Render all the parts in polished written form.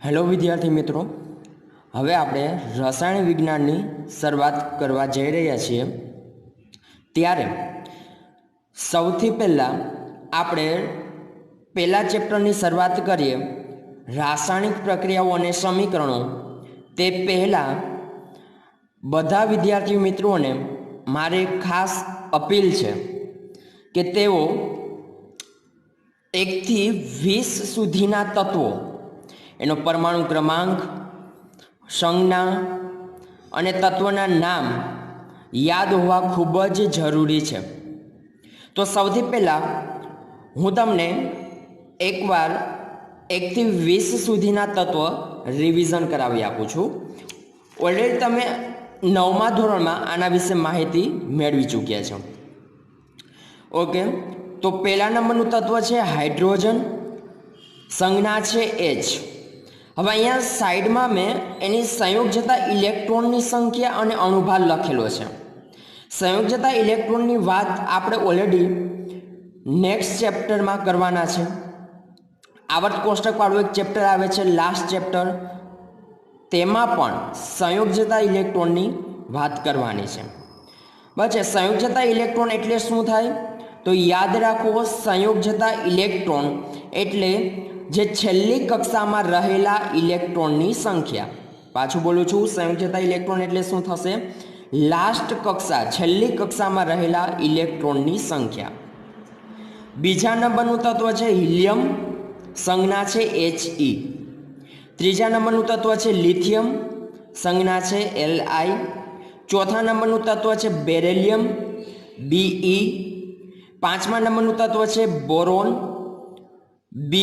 Hello विद्यार्थी मित्रों, हवे आपणे रसायण विज्ञाननी शरूआत करवा जई रह्या छीए। त्यारे सौथी पहेला आपणे पहेला चेप्टरनी शरूआत करीए, रासायणिक प्रक्रियाओ अने समीकरणों। ते पहेला बधा विद्यार्थी मित्रोने मारी खास अपील छे के तेओ 1 થી 20 सुधीना तत्वों, एनो परमाणु क्रमांक, संज्ञा अने तत्वना नाम याद होवा खूब ज जरूरी है। तो सौथी पहला हूँ तमने एक बार 1 થી 20 सुधीना तत्व रिविजन करावी आपू छूं। ऑलरेडी तमे 9मा धोरणमां आना विषे माहिती मेळवी चूक्या छो। ओके, तो पहला नंबरनुं तत्व है हाइड्रोजन, संज्ञा है H। हवे अहींया साइडमां मैं एनी संयोजकता इलेक्ट्रॉननी संख्या अने अणुभार लखेलो छे। संयोजकता इलेक्ट्रॉननी वात आपणे ऑलरेडी नेक्स्ट चेप्टर में करवाना छे। आवर्त कोष्टक वाळुं एक चेप्टर आवे छे, लास्ट चेप्टर, तेमां पण संयोजकता इलेक्ट्रॉननी वात करवानी छे। बचे संयोजकता इलेक्ट्रॉन एटले शुं थाय? तो याद राखो, संयोजकता इलेक्ट्रॉन एटले जे छेल्ली कक्षामां रहेला इलेक्ट्रॉननी संख्या। पाछुं बोलुं छुं, संयोजकता इलेक्ट्रॉन एटले शुं थशे? लास्ट कक्षा, छेल्ली कक्षामां रहेला इलेक्ट्रॉननी संख्या। बीजा नंबरनुं तत्व छे हीलियम, संज्ञा छे He। त्रीजा नंबरनुं तत्व छे लिथियम, संज्ञा छे Li। चौथा नंबरनुं तत्व छे बेरिलियम, Be। पांचमा नंबरनुं तत्व छे बोरोन, B।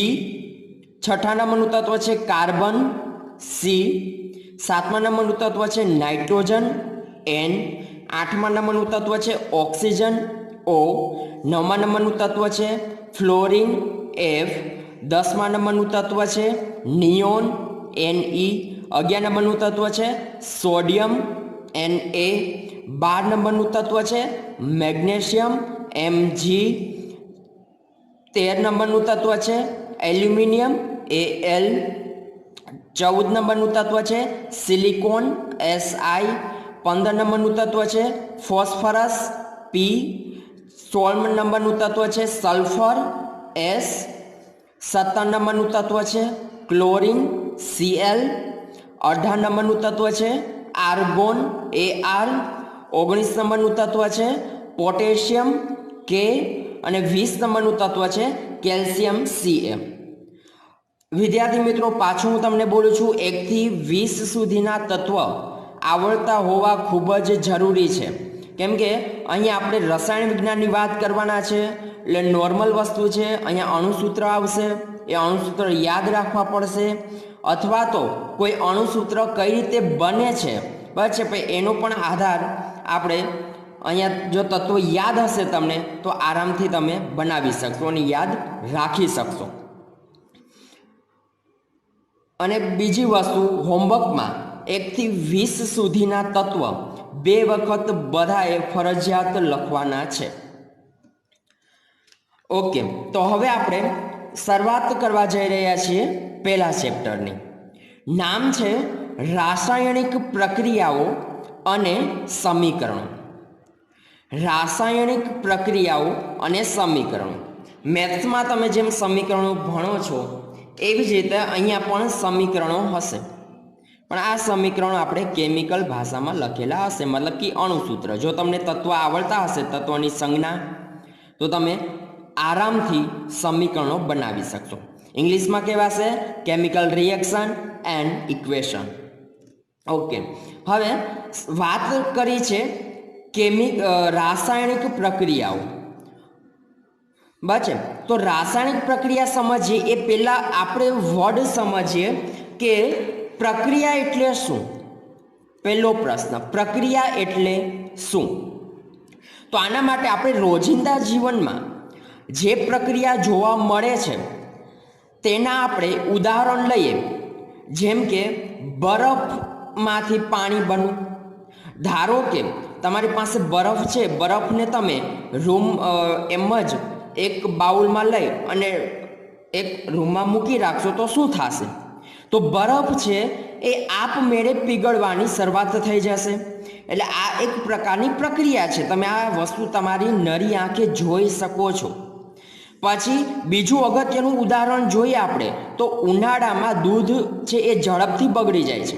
छठा नंबरनुं तत्व छे कार्बन, C। सातमा नंबरनुं तत्व छे नाइट्रोजन, N। आठमा नंबरनुं तत्व छे ऑक्सीजन, O। नवमा नंबरनुं तत्व छे फ्लोरीन, F। 10मा नंबरनुं तत्व छे नियोन, Ne। 11 नंबरनुं तत्व छे सोडियम, Na। 12 नंबरनुं तत्व छे मैग्नेशियम, Mg। 13 नंबरनुं तत्व छे एल्युमिनियम, Al। 14 नंबरनुं तत्व छे सिलिकॉन, Si। 15 नंबरनुं तत्व छे फॉस्फरस, P। 16 नंबरनुं तत्व छे सल्फर, S। 17 नंबरनुं तत्व छे क्लोरीन, Cl। 18 नंबरनुं तत्व छे आर्गोन, Ar। 19 नंबरनुं तत्व छे पोटेशियम, K। અને 20 નંબરનું તત્વ છે કેલ્શિયમ, Cm। વિદ્યાર્થી મિત્રો, પાછું હું તમને બોલું છું, 1 થી 20 સુધીના તત્વ આવડતા હોવા ખૂબ જ જરૂરી છે। કેમ કે અહીંયા આપણે રસાયણ વિજ્ઞાનની વાત કરવાના છે, એટલે નોર્મલ વસ્તુ છે। અહીંયા અણુસૂત્ર આવશે, એ અણુસૂત્ર યાદ રાખવા પડશે, અથવા તો કોઈ અણુસૂત્ર કઈ રીતે બને છે, બરાબર, એનો પણ આધાર આપણે અહીંયા જો તત્વો યાદ હશે તમને તો આરામથી તમે બનાવી શકશો અને યાદ રાખી શકશો। અને બીજી વસ્તુ, હોમવર્કમાં 1 થી 20 સુધીના તત્વ 2 વખત બધાએ ફરજિયાત લખવાના છે। ઓકે, તો હવે આપણે શરૂઆત કરવા જઈ રહ્યા છીએ પહેલા ચેપ્ટરની। નામ છે રાસાયણિક પ્રક્રિયાઓ અને સમીકરણો। रासायणिक प्रक्रियाओं अने समीकरणों। मैथ्स में तमे जेम समीकरणों भणो छो एवी ज रीते अहींया पण समीकरणों हशे, पण आ समीकरणों आपणे केमिकल भाषा में लखेला हशे, मतलब कि अणुसूत्र। जो तमने तत्व आवडता हशे, तत्वनी संज्ञा, तो तमे आरामथी समीकरणों बनावी शकशो। इंग्लिश में कहेवाशे chemical reaction and equation. Okay, हवे वात करी छे रासायणिक प्रक्रियाओं, बचे तो रासायणिक प्रक्रिया समझिए ए पहला आपणे वर्ड समझिए कि प्रक्रिया एटले शुं। पहलो प्रश्न, प्रक्रिया एटले शुं? तो आना माटे आपणे रोजिंदा जीवन में जे प्रक्रिया जोवा मळे छे तेना आपणे उदाहरण लईए। जेम के बरफमांथी पाणी बनवुं। धारो के तमारी पासे बरफ है, बरफ ने तमे रूम एम ज एक बाउल में लई अने एक रूम में मूकी राखशो तो शुं थशे? तो बरफ है એ આપમેળે પીગળવાની શરૂઆત થઈ જશે। એટલે આ એક પ્રકારની પ્રક્રિયા છે, તમે આ વસ્તુ તમારી નરી આંખે જોઈ શકો છો। પછી બીજું અગત્યનું ઉદાહરણ જોઈએ આપણે તો ઉનાળામાં દૂધ છે એ ઝડપથી બગડી જાય છે,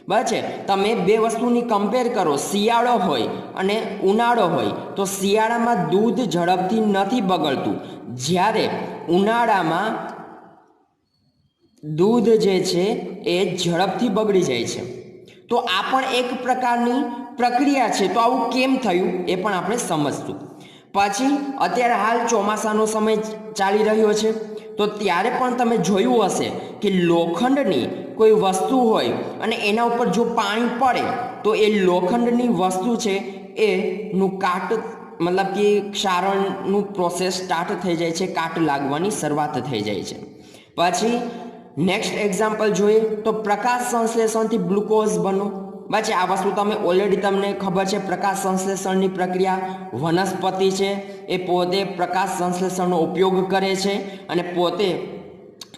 બરાબર છે। તમે બે વસ્તુની કમ્પેર કરો, શિયાળો હોય અને ઉનાળો હોય તો શિયાળામાં દૂધ ઝડપથી નથી બગડતું, જ્યારે ઉનાળામાં दूध जे छे ए झड़पथी बगड़ी जाय छे। तो आ पण एक प्रकारनी प्रक्रिया छे। तो आवुं केम थयुं ए पण आपणे समजशुं। पछी अत्यारे हाल चोमासानो समय चाली रह्यो छे तो त्यारे पण तमे जोयुं हशे कि लोखंडनी कोई वस्तु होय अने एना उपर जो पाणी पड़े तो ए लोखंडनी वस्तु छे ए नु काट मतलब कि क्षारणनु प्रोसेस स्टार्ट थई जाय छे, काट लागवानी शरूआत थई जाय छे। पछी नेक्स्ट एक्जाम्पल જોઈએ तो प्रकाश संश्लेषणથી ग्लूकोज बनो। बच्चे आ वस्तु तमे ऑलरेडी तमने खबर है, प्रकाश संश्लेषणની प्रक्रिया वनस्पति है ए पोते प्रकाश संश्लेषणનો उपयोग करे छे અને પોતે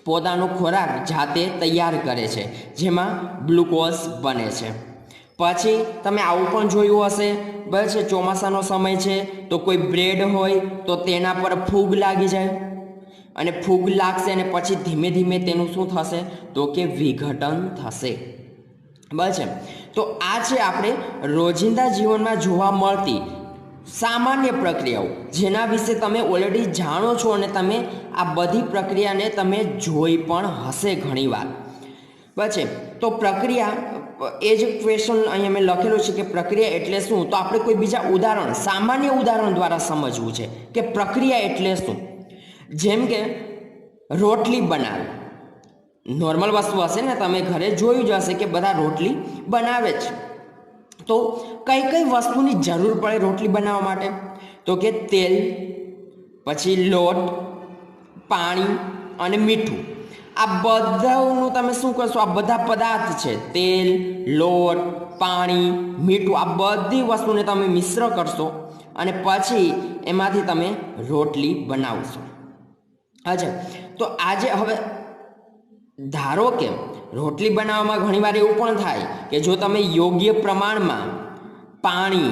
પોતાનો ખોરાક જાતે તૈયાર કરે છે, જેમાં ગ્લુકોઝ બને છે। પછી તમે આવું પણ જોયું હશે, બરાબર છે, ચોમાસાનો સમય છે તો કોઈ બ્રેડ હોય તો તેના પર ફૂગ લાગી જાય અને ફૂગ લાગશે અને પછી ધીમે ધીમે તેનું શું થશે તો કે વિઘટન થશે, બરાબર છે। તો આ છે આપણે રોજિંદા જીવનમાં જોવા મળતી સામાન્ય પ્રક્રિયાઓ, જેના વિશે તમે ઓલરેડી જાણો છો અને તમે આ બધી પ્રક્રિયાને તમે જોઈ પણ હશે ઘણીવાર, બરાબર છે। તો પ્રક્રિયા એ જ ક્વેશ્ચન અહીંયા મેં લખેલો છે કે પ્રક્રિયા એટલે શું, તો આપણે કોઈ બીજા ઉદાહરણ, સામાન્ય ઉદાહરણ દ્વારા સમજવું છે કે પ્રક્રિયા એટલે શું। જેમ કે રોટલી બનાવે, नॉर्मल वस्तु हशे ने, तमे घरे जोयुं ज हशे कि बधा रोटली बनावे छे। तो कई कई वस्तुनी जरूर पड़े रोटली बनाववा माटे, तो के तेल, पछी लोट, पाणी अने मीठुं। आ बधानुं तमे शुं करशो, आ बधा पदार्थ छे, तेल, लोट, पाणी, मीठुं, आ बधी वस्तुने तमे मिश्र करशो अने पछी एमांथी तमे रोटली बनावशो। अच्छा, तो आज हवे धारो के रोटली बनाववामां घणीवार एवुं पण थाय के जो तमे योग्य प्रमाणमां पाणी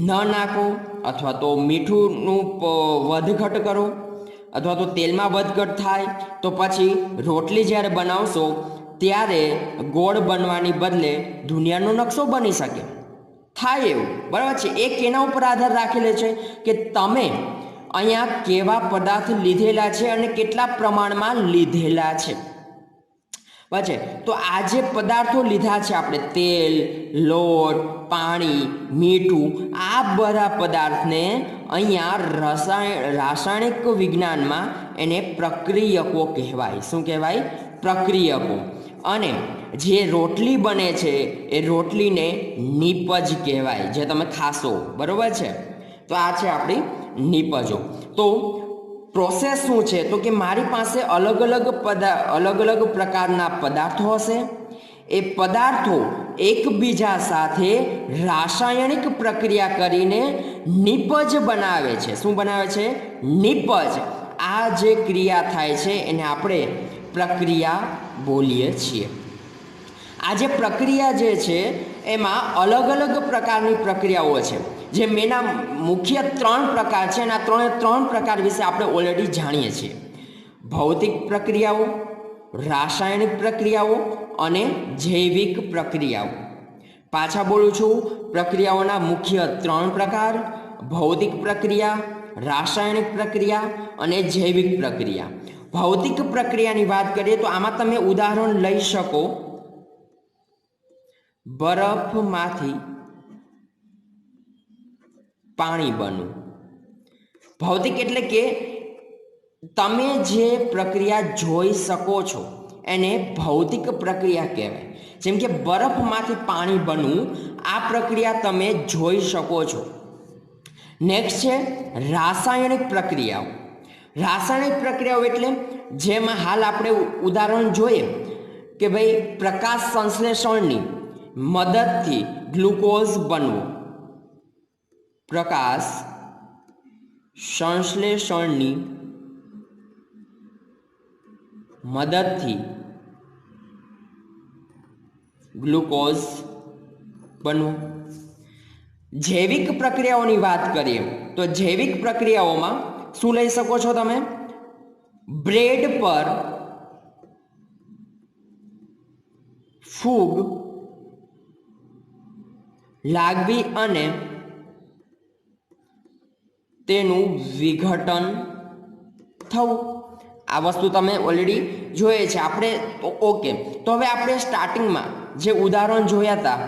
न नाखो अथवा तो मीठुंनुं वधघट करो अथवा तो तेलमां वधघट थाय तो पछी रोटली ज्यारे बनावशो त्यारे गोળ बनवानी बदले दुनियानो नक्शो बनी शके, थाय एवुं, बराबर छे। एक एना उपर आधार राखेलो छे के तमे अहींया केवा पदार्थ लीधेला छे अने केटला प्रमाणमां लीधेला छे, बराबर। तो आ जे पदार्थो लीधा छे आपणे, तेल, लोट, पाणी, मीठुं, आ बधा पदार्थने अहींया रासायणिक विज्ञानमां एने प्रक्रियको कहेवाय। शुं कहेवाय? प्रक्रियको। अने जे रोटली बने छे ए रोटलीने निपज कहेवाय, जे तमे खाशो, बरोबर छे। तो आ छे आपणी निपजो। तो प्रोसेस शू है तो कि मारी पासे अलग अलग प्रकारना पदार्थों हशे, ए पदार्थों एकबीजा साथे रासायणिक प्रक्रिया करीने निपज बनावे छे। शुं बनावे छे? निपज। आ जे क्रिया थाय छे एने आपणे प्रक्रिया बोलीए छीए। आ जे प्रक्रिया जे छे एमां अलग अलग प्रकारनी प्रक्रियाओ छे, जे मेना मुख्य 3 प्रकार है, त्रण प्रकार विषे आपणे ऑलरेडी जाणीए छीए। भौतिक प्रक्रियाओ, रासायणिक प्रक्रियाओ अने जैविक प्रक्रियाओ। पाछा बोलूं छुं, प्रक्रियाओना मुख्य 3 प्रकार, भौतिक प्रक्रिया, रासायणिक प्रक्रिया अने जैविक प्रक्रिया। भौतिक प्रक्रियानी वात करीए तो आमां तमे उदाहरण लई शको, बरफमांथी पाणी बनવું। भौतिक एटले के तमे जे प्रक्रिया जोई शको छो एने भौतिक प्रक्रिया कहेवाय। जेम के बरफमांथी पाणी बनવું, आ प्रक्रिया तमे जोई शको छो। नेक्स्ट है रासायणिक प्रक्रियाओ। रासायणिक प्रक्रियाओ एटले जेमां हाल आपणे उदाहरण जोईए के भाई प्रकाश संश्लेषणनी मददथी ग्लूकोज बनवो। प्रकाश संश्लेषणनी मददथी ગ્લુકોઝ બનવું. જૈવિક પ્રક્રિયાઓની વાત કરીએ તો જૈવિક પ્રક્રિયાઓમાં શું લઈ શકો છો તમે? બ્રેડ પર ફૂગ લાગવી અને તેનું વિઘટન થવું. આ વસ્તુ તમે ઓલરેડી જોઈએ છે આપણે. ઓકે, તો હવે આપણે સ્ટાર્ટિંગમાં જે ઉદાહરણ જોયા હતા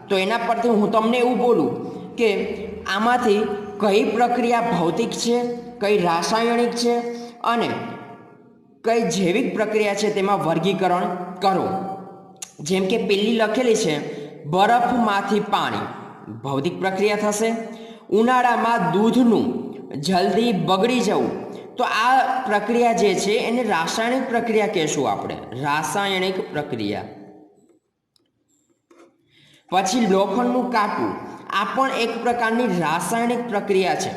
તો એના પરથી હું તમને એવું બોલું કે આમાંથી કઈ પ્રક્રિયા ભૌતિક છે, કઈ રાસાયણિક છે અને કઈ જૈવિક પ્રક્રિયા છે તેમાં વર્ગીકરણ કરો. જેમ કે પેલી લખેલી છે બરફમાંથી પાણી, ભૌતિક પ્રક્રિયા થશે. ઉનાળામાં દૂધનું જલ્દી બગડી જવું, તો આ પ્રક્રિયા જે છે એને રાસાયણિક પ્રક્રિયા કહેશું આપણે, રાસાયણિક પ્રક્રિયા. પછી લોખંડનું કાટવું, આ પણ એક પ્રકારની રાસાયણિક પ્રક્રિયા છે.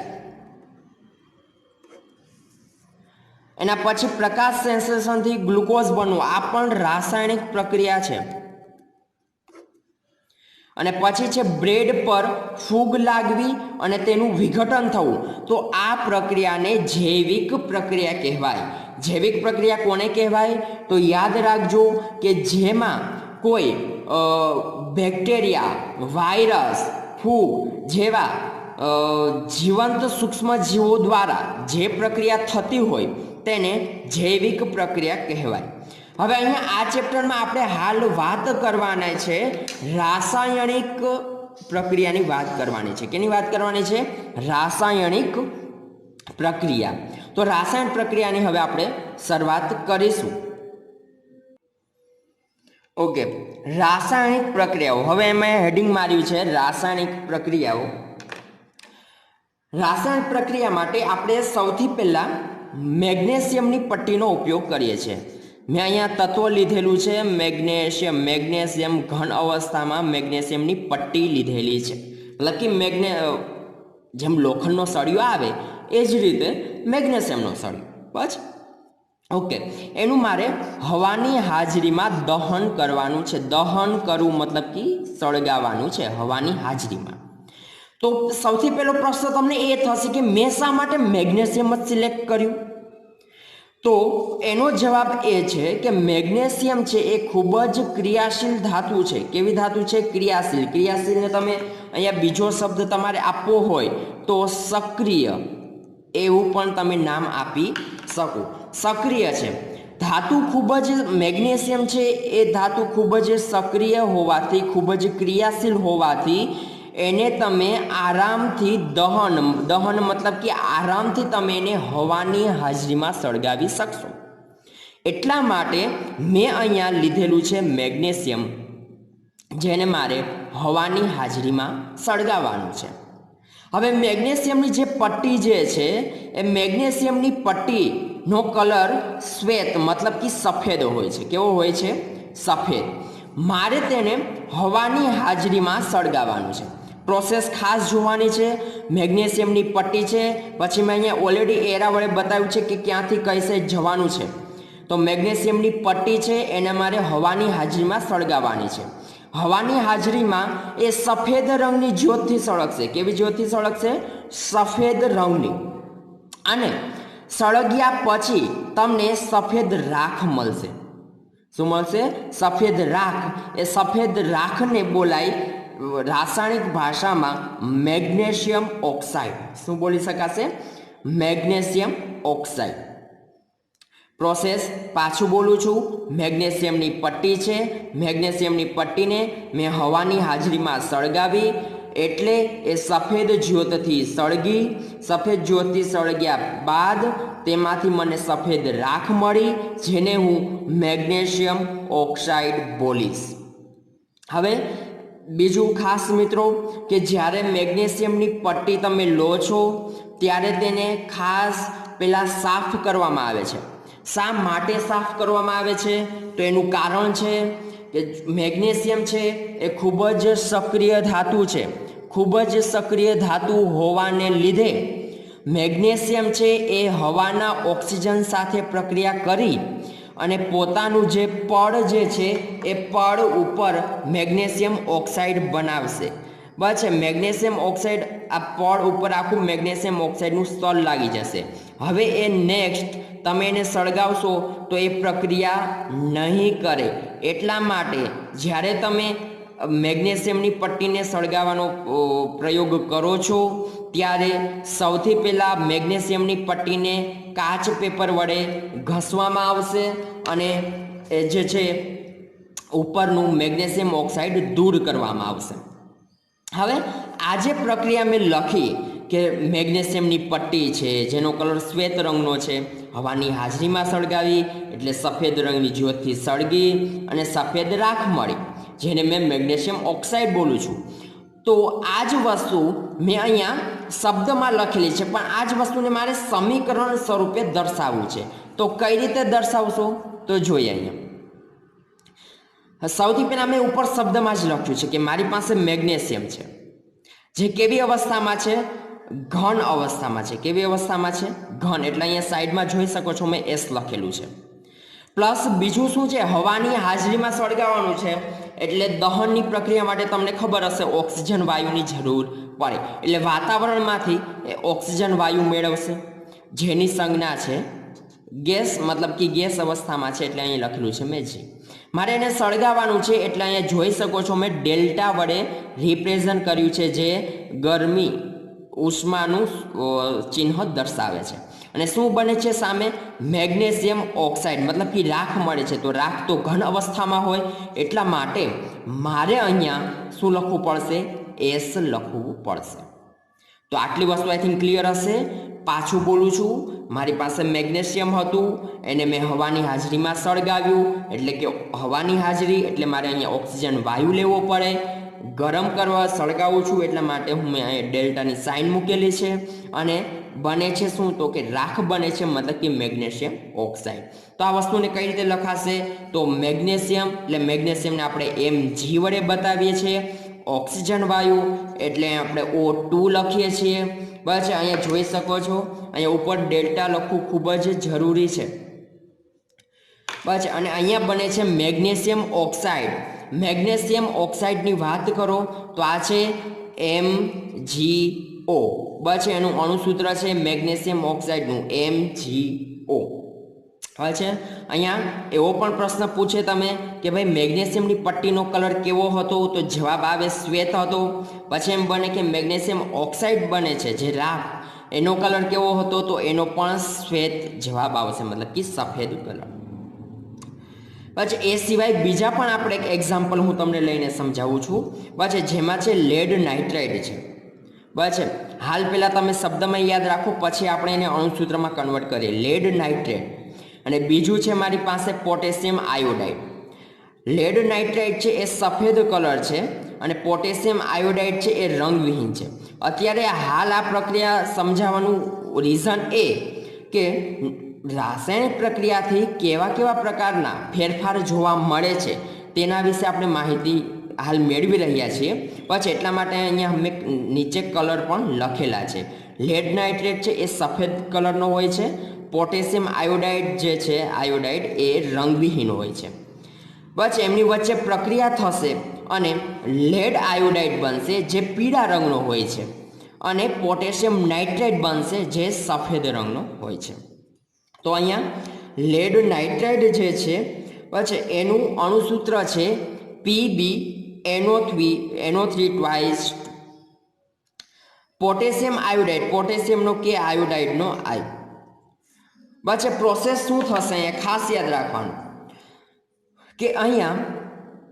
એના પછી પ્રકાશ સંશ્લેષણથી ગ્લુકોઝ બનવું, આ પણ રાસાયણિક પ્રક્રિયા છે. અને પછી છે બ્રેડ પર ફૂગ લાગવી અને તેનું વિઘટન થવું, તો આ પ્રક્રિયાને જૈવિક પ્રક્રિયા કહેવાય. જૈવિક પ્રક્રિયા કોને કહેવાય? તો યાદ રાખજો કે જેમાં કોઈ બેક્ટેરિયા, વાયરસ, ફૂગ જેવા જીવંત સૂક્ષ્મજીવો દ્વારા જે પ્રક્રિયા થતી હોય તેને જૈવિક પ્રક્રિયા કહેવાય. હવે અહીંયા આ ચેપ્ટરમાં આપણે હાલ વાત કરવાના છે રાસાયણિક પ્રક્રિયાની વાત કરવાની છે. કેની વાત કરવાની છે? રાસાયણિક પ્રક્રિયા. તો રાસાયણિક પ્રક્રિયાની હવે આપણે શરૂઆત કરીશું. ઓકે, રાસાયણિક પ્રક્રિયાઓ. હવે એમાં હેડિંગ માર્યું છે રાસાયણિક પ્રક્રિયાઓ. રાસાયણિક પ્રક્રિયા માટે આપણે સૌથી પહેલા મેગ્નેશિયમની પટ્ટીનો ઉપયોગ કરીએ છીએ. મેં અહીંયા તત્વ લીધેલું છે મેગ્નેશિયમ. મેગ્નેશિયમ ઘન અવસ્થામાં મેગ્નેશિયમની પટ્ટી લીધેલી છે. એટલે કે જેમ લોખંડનો સળિયો આવે એ જ રીતે મેગ્નેશિયમનો સળિયો. બસ ઓકે, એનું મારે હવાની હાજરીમાં દહન કરવાનું છે. દહન કરવું મતલબ કે સળગાવવાનું છે હવાની હાજરીમાં. તો સૌથી પહેલો પ્રશ્ન તમને એ થશે કે મેં શા માટે મેગ્નેશિયમ જ સિલેક્ટ કર્યું? તો એનો જવાબ એ છે કે મેગ્નેશિયમ છે એ ખૂબ જ ક્રિયાશીલ ધાતુ છે. કેવી ધાતુ છે? ક્રિયાશીલ. ક્રિયાશીલને તમે અહીંયા બીજો શબ્દ તમારે આપવો હોય તો સક્રિય, એવું પણ તમે નામ આપી શકો. સક્રિય છે ધાતુ. ખૂબ જ મેગ્નેશિયમ છે એ ધાતુ ખૂબ જ સક્રિય હોવાથી, ખૂબ જ ક્રિયાશીલ હોવાથી એને તમે આરામથી દહન મતલબ કે આરામથી તમે એને હવાની હાજરીમાં સળગાવી શકશો. એટલા માટે મેં અહીંયા લીધેલું છે મેગ્નેશિયમ, જેને મારે હવાની હાજરીમાં સળગાવવાનું છે. હવે મેગ્નેશિયમની જે પટ્ટી જે છે એ મેગ્નેશિયમની પટ્ટીનો કલર શ્વેત મતલબ કે સફેદ હોય છે. કેવો હોય છે? સફેદ. મારે તેને હવાની હાજરીમાં સળગાવવાનું છે. પ્રોસેસ ખાસ જોવાની છે. મેગ્નેશિયમની પટ્ટી છે, પછી મેં અહીંયા ઓલરેડી એરા વડે બતાવ્યું છે કે ક્યાંથી કઈ સાઈડ જવાનું છે. તો મેગ્નેશિયમની પટ્ટી છે એને મારે હવાની હાજરીમાં સળગાવવાની છે. હવાની હાજરીમાં એ સફેદ રંગની જ્યોતથી સળગશે. કેવી જ્યોતથી સળગશે? સફેદ રંગની. અને સળગ્યા પછી તમને સફેદ રાખ મળશે. શું મળશે? સફેદ રાખ. એ સફેદ રાખને બોલાય રાસાયણિક ભાષામાં મેગ્નેશિયમ ઓક્સાઇડ. શું બોલી શકાશે? Magnesium oxide. પ્રોસેસ પાછું બોલું છું. મેગ્નેશિયમની પટ્ટી છે, મેગ્નેશિયમની પટ્ટીને મેં હવાની હાજરીમાં સળગાવી એટલે એ સફેદ જ્યોતથી સળગી. સફેદ જ્યોતથી સળગ્યા બાદ તેમાંથી મને સફેદ રાખ મળી, જેને હું મેગ્નેશિયમ ઓક્સાઇડ બોલીશ. હવે બીજું ખાસ મિત્રો કે જ્યારે મેગ્નેશિયમની પટ્ટી તમે લો છો ત્યારે તેને ખાસ પહેલાં સાફ કરવામાં આવે છે. શા માટે સાફ કરવામાં આવે છે? તો એનું કારણ છે કે મેગ્નેશિયમ છે એ ખૂબ જ સક્રિય ધાતુ છે. ખૂબ જ સક્રિય ધાતુ હોવાને લીધે મેગ્નેશિયમ છે એ હવાના ઓક્સિજન સાથે પ્રક્રિયા કરી અને પોતાનું જે પડ જે છે એ પડ ઉપર મેગ્નેશિયમ ઓક્સાઇડ બનાવશે। બસ છે, મેગ્નેશિયમ ઓક્સાઇડ આ પડ ઉપર આખું મેગ્નેશિયમ ઓક્સાઇડનું સ્તર લાગી જશે। હવે એ નેક્સ્ટ તમે એને સળગાવશો તો એ પ્રક્રિયા નહીં કરે। એટલા માટે જ્યારે તમે મેગ્નેશિયમની પટ્ટીને સળગાવવાનો પ્રયોગ કરો છો ત્યારે સૌથી પહેલાં મેગ્નેશિયમની પટ્ટીને કાચ પેપર વડે ઘસવામાં આવશે અને એ જે છે ઉપરનું મેગ્નેશિયમ ઓક્સાઇડ દૂર કરવામાં આવશે। હવે આ જે પ્રક્રિયા મેં લખી કે મેગ્નેશિયમની પટ્ટી છે જેનો કલર શ્વેત રંગનો છે, હવાની હાજરીમાં સળગાવી એટલે સફેદ રંગની જ્યોતથી સળગી અને સફેદ રાખ મળી, જેને મેં મેગ્નેશિયમ ઓક્સાઇડ બોલું છું। તો આ જ વસ્તુ મેં અહીંયા શબ્દમાં લખેલી છે, પણ આ જ વસ્તુને મારે સમીકરણ સ્વરૂપે દર્શાવવું છે। તો કઈ રીતે દર્શાવશો તો જોઈએ। અહીંયા સૌથી પહેલાં મેં ઉપર શબ્દમાં જ લખ્યું છે કે મારી પાસે મેગ્નેશિયમ છે, જે કેવી અવસ્થામાં છે? ઘન અવસ્થામાં છે। કેવી અવસ્થામાં છે? ઘન। એટલે અહીંયા સાઈડમાં જોઈ શકો છો મેં એસ લખેલું છે। પ્લસ બીજું શું છે? હવાની હાજરીમાં સળગાવવાનું છે, એટલે દહનની પ્રક્રિયા માટે તમને ખબર હશે ઓક્સિજન વાયુની જરૂર પડે, એટલે વાતાવરણમાંથી એ ઓક્સિજન વાયુ મેળવશે, જેની સંજ્ઞા છે ગેસ, મતલબ કે ગેસ અવસ્થામાં છે, એટલે અહીં લખેલું છે મેં જી। મારે એને સળગાવવાનું છે એટલે અહીંયા જોઈ શકો છો મેં ડેલ્ટા વડે રિપ્રેઝન્ટ કર્યું છે, જે ગરમી ઉષ્માનું ચિહ્ન દર્શાવે છે। અને શું બને છે સામે? મેગ્નેશિયમ ઓક્સાઇડ, મતલબ કે રાખ મળે છે। તો રાખ તો ઘન અવસ્થામાં હોય, એટલા માટે મારે અહીંયા શું લખવું પડશે? એસ લખવું પડશે। તો આટલી વસ્તુ આઈ થિંક ક્લિયર હશે। પાછું બોલું છું, મારી પાસે મેગ્નેશિયમ હતું, એને મેં હવાની હાજરીમાં સળગાવ્યું, એટલે કે હવાની હાજરી એટલે મારે અહીંયા ઓક્સિજન વાયુ લેવો પડે, ગરમ કરવા સળગાવું છું, એટલા માટે હું મેં અહીંયા ડેલ્ટાની સાઇન મૂકેલી છે, અને બને છે શું? તો કે રાખ બને છે, મતલબ કે મેગ્નેશિયમ ઓક્સાઇડ। તો આ વસ્તુને કઈ રીતે લખાશે? તો મેગ્નેશિયમ એટલે મેગ્નેશિયમને આપણે Mg વડે બતાવીએ છીએ, ઓક્સિજન વાયુ એટલે આપણે O2 લખીએ છીએ। બસ અહીંયા જોઈ શકો છો, અહીંયા ઉપર ડેલ્ટા લખવું ખૂબ જ જરૂરી છે। બસ અને અહીંયા બને છે મેગ્નેશિયમ ઓક્સાઇડ। મેગ્નેશિયમ ઓક્સાઇડની વાત કરો તો આ છે MgO। બસ એનું અણુસૂત્ર છે મેગ્નેશિયમ ઓક્સાઇડનું MgO। હવે છે અહીંયા એવો પણ પ્રશ્ન પૂછે તમે કે ભાઈ મેગ્નેશિયમની પટ્ટીનો કલર કેવો હતો? તો જવાબ આવે શ્વેત હતો। પછી એમ બને કે મેગ્નેશિયમ ઓક્સાઇડ બને છે જે રાખ, એનો કલર કેવો હતો? તો એનો પણ શ્વેત જવાબ આવશે, મતલબ કે સફેદ કલર। પછી એ સિવાય બીજા પણ આપણે એક એક્ઝામ્પલ હું તમને લઈને સમજાવું છું। પછી જેમાં છે લેડ નાઇટ્રાઇડ છે। બસ હાલ પહેલાં તમે શબ્દમાં યાદ રાખો, પછી આપણે એને અણુસૂત્રમાં કન્વર્ટ કરીએ, લેડ નાઇટ્રેટ। અને બીજું છે મારી પાસે પોટેશિયમ આયોડાઇડ। લેડ નાઇટ્રાઇડ છે એ સફેદ કલર છે, અને પોટેશિયમ આયોડાઇડ છે એ રંગવિહીન છે। અત્યારે હાલ આ પ્રક્રિયા સમજાવવાનું રીઝન એ કે રાસાયણિક પ્રક્રિયાથી કેવા કેવા પ્રકારના ફેરફાર જોવા મળે છે તેના વિશે આપણે માહિતી હાલ મેળવી રહ્યા છીએ। પછી એટલા માટે અહીંયા મેં નીચે કલર પણ લખેલા છે। લેડ નાઇટ્રેટ છે એ સફેદ કલરનો હોય છે, પોટેશિયમ આયોડાઇડ જે છે આયોડાઇડ એ રંગવિહીન હોય છે। બસ એમની વચ્ચે પ્રક્રિયા થશે અને લેડ આયોડાઇડ બનશે જે પીળા રંગનો હોય છે, અને પોટેશિયમ નાઇટ્રેટ બનશે જે સફેદ રંગનો હોય છે। તો અહીંયા લેડ નાઇટ્રાઇડ જે છે પછી એનું અણુસૂત્ર છે PbNO3 ટ્વાઇસ પોટેશિયમ આયોડાઇડ, પોટેશિયમનો કે આયોડાઇડનો આઈ। પછી પ્રોસેસ શું થશે અહીંયા ખાસ યાદ રાખવાનું કે અહીંયા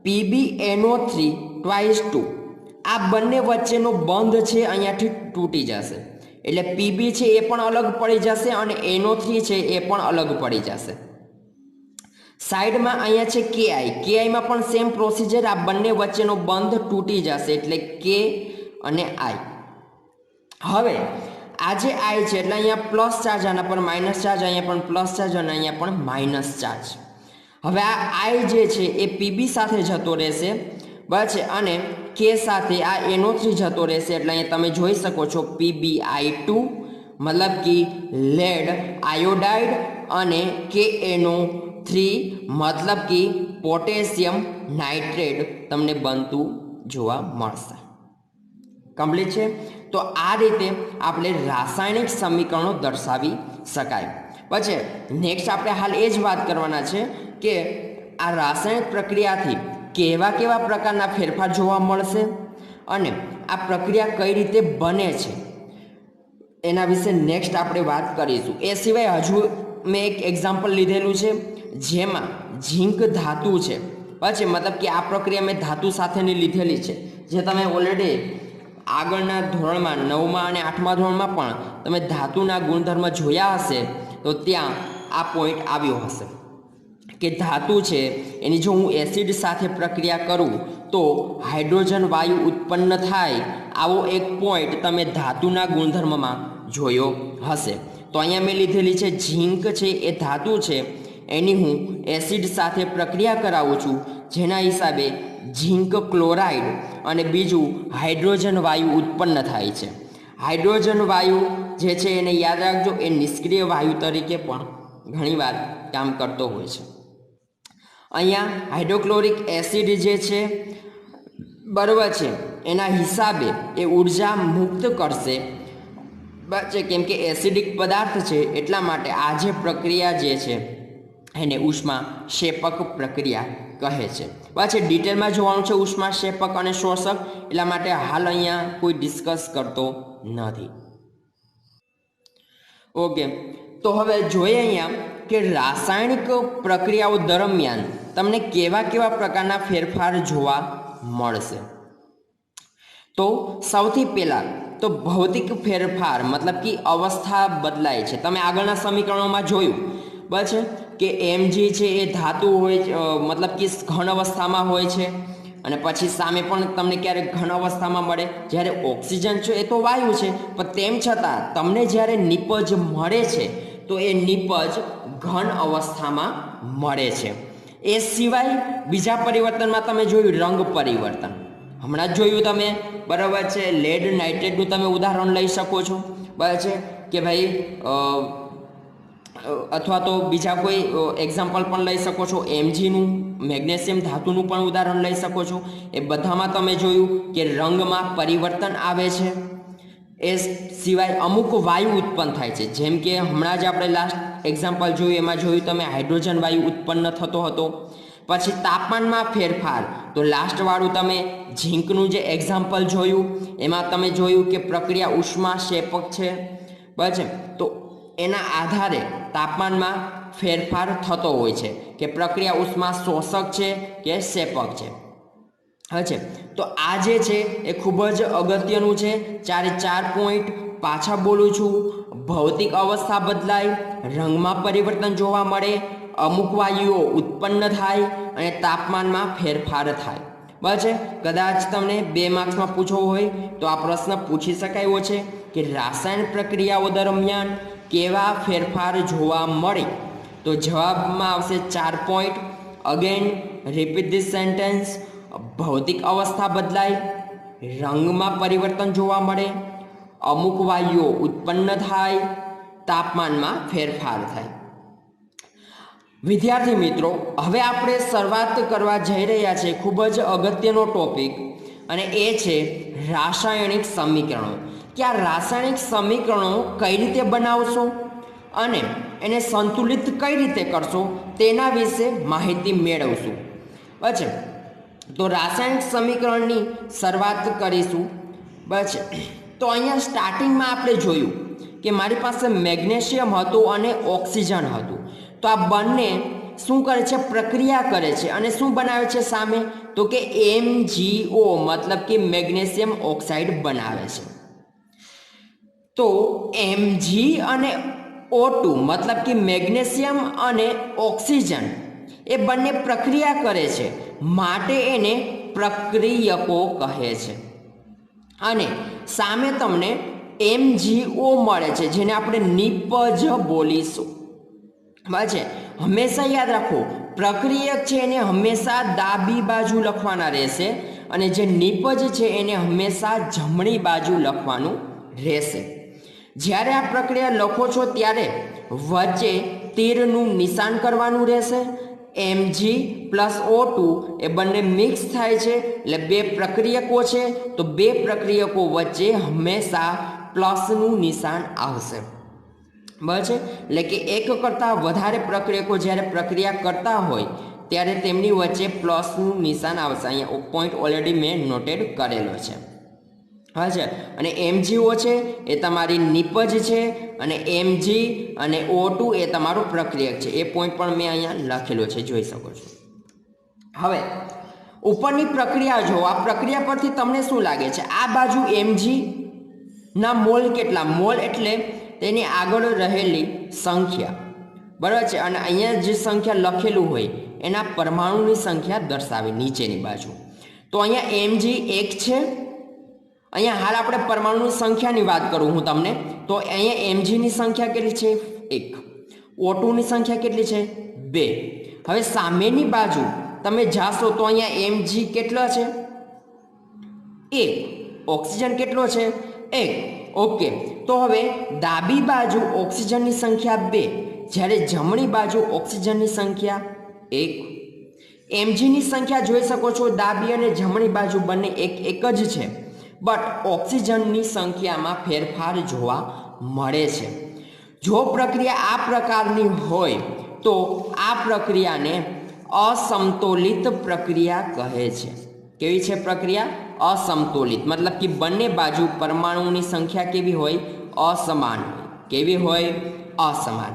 PbNO3 ટ્વાઇસ 2 આ બંને વચ્ચેનો બંધ છે અહીંયાથી તૂટી જશે, એટલે Pb છે એ પણ અલગ પડી જશે અને NO3 છે એ પણ અલગ પડી જશે। સાઈડમાં અહીંયા છે KI, KIમાં પણ સેમ પ્રોસિજર, આ બંને વચ્ચેનો બંધ તૂટી જશે એટલે K અને I। હવે આ જે I છે એટલે અહીંયા પ્લસ ચાર્જ, આના પર માઇનસ ચાર્જ, અહીંયા પણ પ્લસ ચાર્જ અને અહીંયા પણ માઇનસ ચાર્જ। હવે આ I જે છે એ Pb સાથે જતો રહેશે, બસ, અને K સાથે આ NO3 જતો રહેશે, એટલે અહીંયા તમે જોઈ શકો છો PbI2 મતલબ કે લેડ આયોડાઇડ અને KNO 3 मतलब कि પોટેશિયમ નાઇટ્રેટ તમને બનતું જોવા મળશે। કમ્પ્લીટ છે। તો આ રીતે આપણે રાસાયણિક સમીકરણો દર્શાવી શકાય। પછી નેક્સ્ટ આપણે હાલ એ જ વાત કરવાના છે કે આ રાસાયણિક પ્રક્રિયાથી કેવા કેવા પ્રકારના ફેરફાર જોવા મળશે અને આ પ્રક્રિયા કઈ રીતે બને છે એના વિશે નેક્સ્ટ આપણે વાત કરીશું। એ સિવાય હજુ મેં એક એક્ઝામ્પલ લીધેલું છે જેમાં ઝીંક ધાતુ છે। પછી મતલબ કે આ પ્રક્રિયા મેં ધાતુ સાથેની લીધેલી છે, જે તમે ઓલરેડી આગળના ધોરણમાં 9મા અને 8મા ધોરણમાં પણ તમે ધાતુના ગુણધર્મ જોયા હશે તો ત્યાં આ પોઈન્ટ આવ્યો હશે કે ધાતુ છે એની જો હું એસિડ સાથે પ્રક્રિયા કરું તો હાઇડ્રોજન વાયુ ઉત્પન્ન થાય, આવો એક પોઈન્ટ તમે ધાતુના ગુણધર્મમાં જોયો હશે। તો અહીંયા મેં લીધેલી છે ઝીંક છે એ ધાતુ છે, એની હું એસિડ સાથે પ્રક્રિયા કરાવું છું, જેના હિસાબે ઝીંક ક્લોરાઇડ અને બીજું હાઇડ્રોજન વાયુ ઉત્પન્ન થાય છે। હાઇડ્રોજન વાયુ જે છે એને યાદ રાખજો, એ નિષ્ક્રિય વાયુ તરીકે પણ ઘણીવાર કામ કરતો હોય છે। અહીંયા હાઇડ્રોક્લોરિક એસિડ જે છે બરાબર છે એના હિસાબે એ ઉર્જા મુક્ત કરશે, બરાબર છે, કેમ કે એસિડિક પદાર્થ છે એટલા માટે આ જે પ્રક્રિયા જે છે એને ઉષ્માક્ષેપક પ્રક્રિયા કહે છે। પછી ડિટેલમાં જોવાનું છે ઉષ્માક્ષેપક અને શોષક, એટલા માટે હાલ અહીંયા કોઈ ડિસ્કસ કરતો નથી। ઓકે, તો હવે જોઈએ અહીંયા કે રાસાયણિક પ્રક્રિયાઓ દરમિયાન તમને કેવા કેવા પ્રકારના ફેરફાર જોવા મળશે। તો સૌથી પહેલાં તો ભૌતિક ફેરફાર મતલબ કે અવસ્થા બદલાય છે। તમે આગળના સમીકરણોમાં જોયું બસ કે Mg છે એ ધાતુ હોય, મતલબ કે ઘન અવસ્થામાં હોય છે, અને પછી સામે પણ તમને ક્યારેક ઘન અવસ્થામાં મળે, જ્યારે ઓક્સિજન છે એ તો વાયુ છે, પણ તેમ છતાં તમને જ્યારે નિપજ મળે છે તો એ નિપજ ઘન અવસ્થામાં મળે છે। એ સિવાય બીજા પરિવર્તનમાં તમે જોયું રંગ પરિવર્તન, હમણાં જ જોયું તમે, બરાબર છે, લેડ નાઇટ્રેટનું તમે ઉદાહરણ લઈ શકો છો, બરાબર છે કે ભાઈ, અથવા તો બીજા કોઈ એક્ઝામ્પલ પણ લઈ શકો છો, Mgનું, મેગ્નેશિયમ ધાતુનું પણ ઉદાહરણ લઈ શકો છો। એ બધામાં તમે જોયું કે રંગમાં પરિવર્તન આવે છે। એ સિવાય અમુક વાયુ ઉત્પન્ન થાય છે, જેમ કે હમણાં જ આપણે લાસ્ટ એક્ઝામ્પલ જોયું એમાં જોયું તમે હાઇડ્રોજન વાયુ ઉત્પન્ન થતો હતો। પછી તાપમાનમાં ફેરફાર, તો લાસ્ટવાળું તમે ઝીંકનું જે એક્ઝામ્પલ જોયું એમાં તમે જોયું કે પ્રક્રિયા ઉષ્માક્ષેપક છે, બરાબર છે, તો એના આધારે તાપમાનમાં ફેરફાર થતો હોય છે કે પ્રક્રિયા ઉષ્મા શોષક છે કે ક્ષેપક છે। છે તો આ જે છે એ ખૂબ જ અગત્યનું છે। 4 પોઈન્ટ પાછા બોલું છું, ભૌતિક અવસ્થા બદલાય, રંગમાં પરિવર્તન જોવા મળે, અમુક વાયુઓ ઉત્પન્ન થાય અને તાપમાનમાં ફેરફાર થાય, બરાબર છે। કદાચ તમને 2 માર્ક્સમાં પૂછવો હોય તો આ પ્રશ્ન પૂછી શકાયો છે કે રાસાયણિક પ્રક્રિયાઓ દરમિયાન કેવા ફેરફાર જોવા મળે, તો જવાબમાં આવશે 4 point. Again repeat this sentence, ભૌતિક અવસ્થા બદલાય, રંગમાં પરિવર્તન જોવા મળે, અમુક વાયુઓ ઉત્પન્ન થાય, તાપમાનમાં ફેરફાર થાય। વિદ્યાર્થી મિત્રો, હવે આપણે શરૂઆત કરવા જઈ રહ્યા છીએ ખૂબ જ અગત્યનો ટોપિક, અને એ છે રાસાયણિક સમીકરણો। કે આ રાસાયણિક સમીકરણો કઈ રીતે બનાવશો અને એને સંતુલિત કઈ રીતે કરશો તેના વિશે માહિતી મેળવશું, બરાબર છે। તો રાસાયણિક સમીકરણની શરૂઆત કરીશું, બરાબર છે। તો અહીંયા સ્ટાર્ટિંગમાં આપણે જોયું કે મારી પાસે મેગ્નેશિયમ હતું અને ઓક્સિજન હતું, તો આ બંને શું કરે છે, પ્રક્રિયા કરે છે, અને શું બનાવે છે સામે, તો કે MgO મતલબ કે મેગ્નેશિયમ ઓક્સાઇડ બનાવે છે। તો Mg અને O2 મતલબ કે મેગ્નેશિયમ અને ઓક્સિજન એ બંને પ્રક્રિયા કરે છે, માટે એને પ્રક્રિયકો કહે છે। અને સામે તમને MgO મળે છે, જેને આપણે નિપજ બોલીશું, બરાબર છે। હંમેશા યાદ રાખો, પ્રક્રિયક છે એને હંમેશા ડાબી બાજુ લખવાના રહેશે, અને જે નિપજ છે એને હંમેશા જમણી બાજુ લખવાનું રહેશે। જ્યારે આ પ્રક્રિયા લખો છો ત્યારે વચ્ચે તીરનું નિશાન કરવાનું રહેશે। Mg પ્લસ O2 એ બંને મિક્સ થાય છે એટલે બે પ્રક્રિયકો છે, તો બે પ્રક્રિયકો વચ્ચે હંમેશા પ્લસનું નિશાન આવશે। બરાબર છે, એટલે કે એક કરતાં વધારે પ્રક્રિયકો જ્યારે પ્રક્રિયા કરતા હોય ત્યારે તેમની વચ્ચે પ્લસનું નિશાન આવશે। અહીંયા પોઈન્ટ ઓલરેડી મેં નોટેડ કરેલો છે। હા છે, અને MgO છે એ તમારી નિપજ છે, અને Mg અને O2 એ તમારું પ્રક્રિયક છે। એ પોઈન્ટ પણ મેં અહીંયા લખેલો છે, જોઈ શકો છો। હવે ઉપરની પ્રક્રિયા જો, આ પ્રક્રિયા પરથી તમને શું લાગે છે? આ બાજુ Mg ના મોલ કેટલા? મોલ એટલે તેની આગળ રહેલી સંખ્યા, બરાબર છે, અને અહીંયા જે સંખ્યા લખેલું હોય એના પરમાણુની સંખ્યા દર્શાવી નીચેની બાજુ। તો અહીંયા Mg 1 છે। અહીંયા હાલ આપણે પરમાણુની સંખ્યાની વાત કરું હું તમને, તો અહીંયા Mgની સંખ્યા કેટલી છે? 1। O2ની સંખ્યા કેટલી છે? 2। હવે સામેની બાજુ તમે જાશો તો અહીંયા Mg કેટલો છે? 1। ઓક્સિજન કેટલો છે? 1। ઓકે, તો હવે ડાબી બાજુ ઓક્સિજનની સંખ્યા 2, જ્યારે જમણી બાજુ ઓક્સિજનની સંખ્યા 1। Mgની સંખ્યા જોઈ શકો છો, ડાબી અને જમણી બાજુ બંને એક જ છે, બટ ઓક્સિજનની સંખ્યામાં ફેરફાર જોવા મળે છે। જો પ્રક્રિયા આ પ્રકારની હોય તો આ પ્રક્રિયાને અસમતોલિત પ્રક્રિયા કહે છે। કેવી છે પ્રક્રિયા? અસમતોલિત, મતલબ કે બંને બાજુ પરમાણુની સંખ્યા કેવી હોય? અસમાન હોય। કેવી હોય? અસમાન।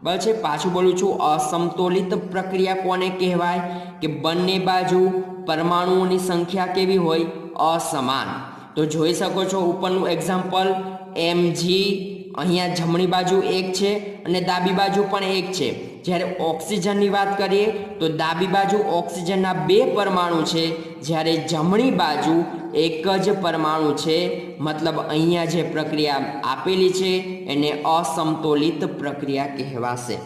બરાબર છે, પાછું બોલું છું, અસમતોલિત પ્રક્રિયા કોને કહેવાય? કે બંને બાજુ પરમાણુઓની સંખ્યા કેવી હોય? અસમાન। તો જોઈ શકો છો ઉપરનું એક્ઝામ્પલ, Mg અહીંયા જમણી બાજુ 1 છે અને ડાબી બાજુ પણ 1 છે। જ્યારે ઓક્સિજનની વાત કરીએ તો ડાબી બાજુ ઓક્સિજનના 2 પરમાણુ છે, જ્યારે જમણી બાજુ એક જ પરમાણુ છે। મતલબ અહીંયા જે પ્રક્રિયા આપેલી છે એને અસમતોલિત પ્રક્રિયા કહેવાશે।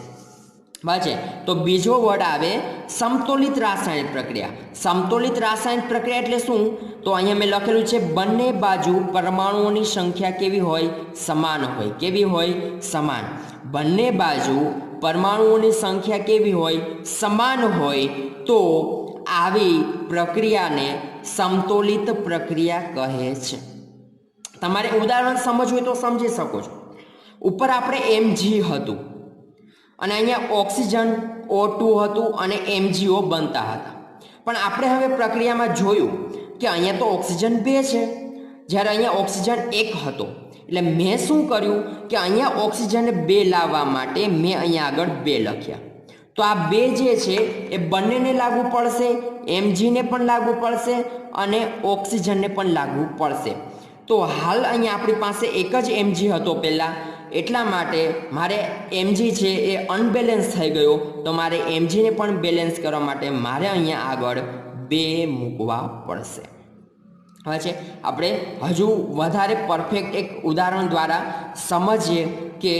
બરાબર છે, તો બીજો વર્ડ આવે સમતોલિત રાસાયણિક પ્રક્રિયા। સમતોલિત રાસાયણિક પ્રક્રિયા એટલે શું? તો અહીંયા મેં લખેલું છે બંને બાજુ પરમાણુઓની સંખ્યા કેવી હોય? સમાન હોય। કેવી હોય? સમાન। બંને બાજુ પરમાણુઓની સંખ્યા કેવી હોય? સમાન હોય। તો આવી પ્રક્રિયાને સમતોલિત પ્રક્રિયા કહે છે। તમારે ઉદાહરણ સમજવું હોય તો સમજી શકો છો। ઉપર આપણે Mg હતું અને અહીંયા ઓક્સિજન O2 હતું અને MgO બનતા હતા, પણ આપણે હવે પ્રક્રિયામાં જોયું કે અહીંયા તો ઓક્સિજન 2 છે, જ્યારે અહીંયા ઓક્સિજન 1 હતો। એટલે મેં શું કર્યું કે અહીંયા ઓક્સિજન 2 લાવવા માટે મેં અહીંયા આગળ 2 લખ્યા। તો આ 2 જે છે એ બંનેને લાગુ પડશે, Mgને પણ લાગુ પડશે અને ઓક્સિજનને પણ લાગુ પડશે। તો હાલ અહીંયા આપણી પાસે એક જ Mg હતો પહેલાં, એટલા માટે મારે Mg છે એ અનબેલેન્સ થઈ ગયો, તો મારે Mgને પણ બેલેન્સ કરવા માટે મારે અહીંયા આગળ 2 મૂકવા પડશે। હવે છે આપણે હજુ વધારે પરફેક્ટ એક ઉદાહરણ દ્વારા સમજીએ કે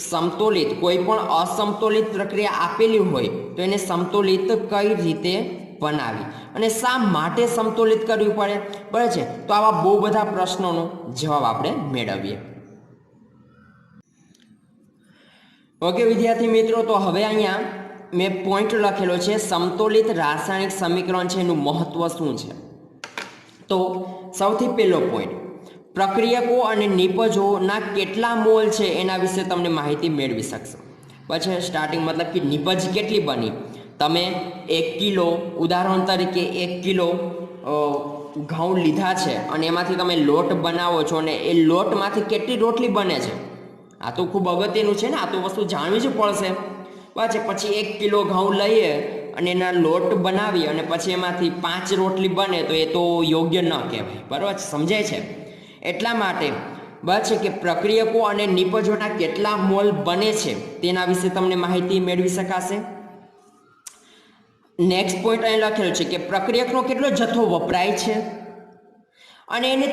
સમતોલિત, કોઈ પણ અસમતોલિત પ્રક્રિયા આપેલી હોય તો એને સમતોલિત કઈ રીતે બનાવી અને શા માટે સમતોલિત કરવી પડે, બરાબર છે। તો આવા બહુ બધા પ્રશ્નોનો જવાબ આપણે મેળવીએ। ઓકે વિદ્યાર્થી મિત્રો, તો હવે અહીંયા મેં પોઈન્ટ લખેલો છે સમતોલિત રાસાયણિક સમીકરણ છે એનું મહત્વ શું છે। તો સૌથી પહેલો પોઈન્ટ, પ્રક્રિયકો અને નિપજોના કેટલા મોલ છે એના વિશે તમને માહિતી મેળવી શકશો। પછી સ્ટાર્ટિંગ મતલબ કે નિપજ કેટલી બની, તમે 1 કિલો, ઉદાહરણ તરીકે 1 કિલો ઘઉં લીધા છે અને એમાંથી તમે લોટ બનાવો છો અને એ લોટમાંથી કેટલી રોટલી બને છે, આ તો ખૂબ અગત્યનું છે ને, આ તો વસ્તુ જાણવી જ પડશે। બરાબર, પછી 1 કિલો ઘઉં લઈએ અને એના લોટ બનાવી અને પછી એમાંથી 5 રોટલી બને તો એ તો યોગ્ય ન કહેવાય, બરાબર છે, સમજાય છે। એટલા માટે બરાબર છે કે પ્રક્રિયકો અને નિપજોના કેટલા મોલ બને છે તેના વિશે તમને માહિતી મેળવી શકાશે। નેક્સ્ટ પોઈન્ટ અહીં લખેલો છે કે પ્રક્રિયકનો કેટલો જથ્થો વપરાય છે અને એને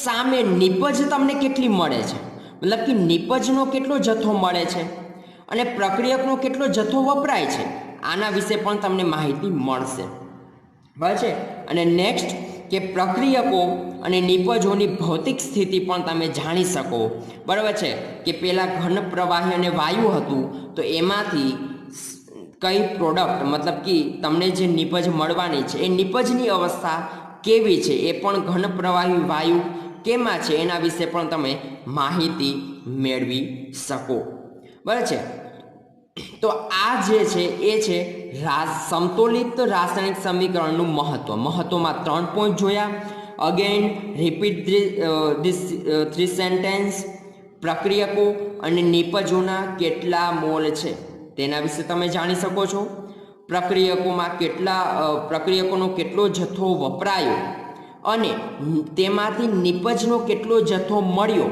સામે નિપજ તમને કેટલી મળે છે, મતલબ કે નિપજનો કેટલો જથ્થો મળે છે અને પ્રક્રિયકનો કેટલો જથ્થો વપરાય છે, આના વિશે પણ તમને માહિતી મળશે, બરાબર છે। અને નેક્સ્ટ કે પ્રક્રિયકો અને નિપજોની ભૌતિક સ્થિતિ પણ તમે જાણી શકો, બરાબર છે, કે પેલા ઘન પ્રવાહી અને વાયુ હતું તો એમાંથી કઈ પ્રોડક્ટ મતલબ કે તમને જે નિપજ મળવાની છે એ નિપજની અવસ્થા કેવી છે એ પણ ઘન પ્રવાહી વાયુ કેમાં છે એના વિશે પણ તમે માહિતી મેળવી શકો, બરાબર છે। તો આ જે છે એ છે સમતોલિત રાસાયણિક સમીકરણનું મહત્વમાં 3 પોઈન્ટ જોયા। Again repeat this 3 sentence. પ્રક્રિયકો અને નિપજોના કેટલા મોલ છે તેના વિશે તમે જાણી શકો છો। પ્રક્રિયકોનો કેટલો જથ્થો વપરાયો અને તેમાંથી નિપજનો કેટલો જથ્થો મળ્યો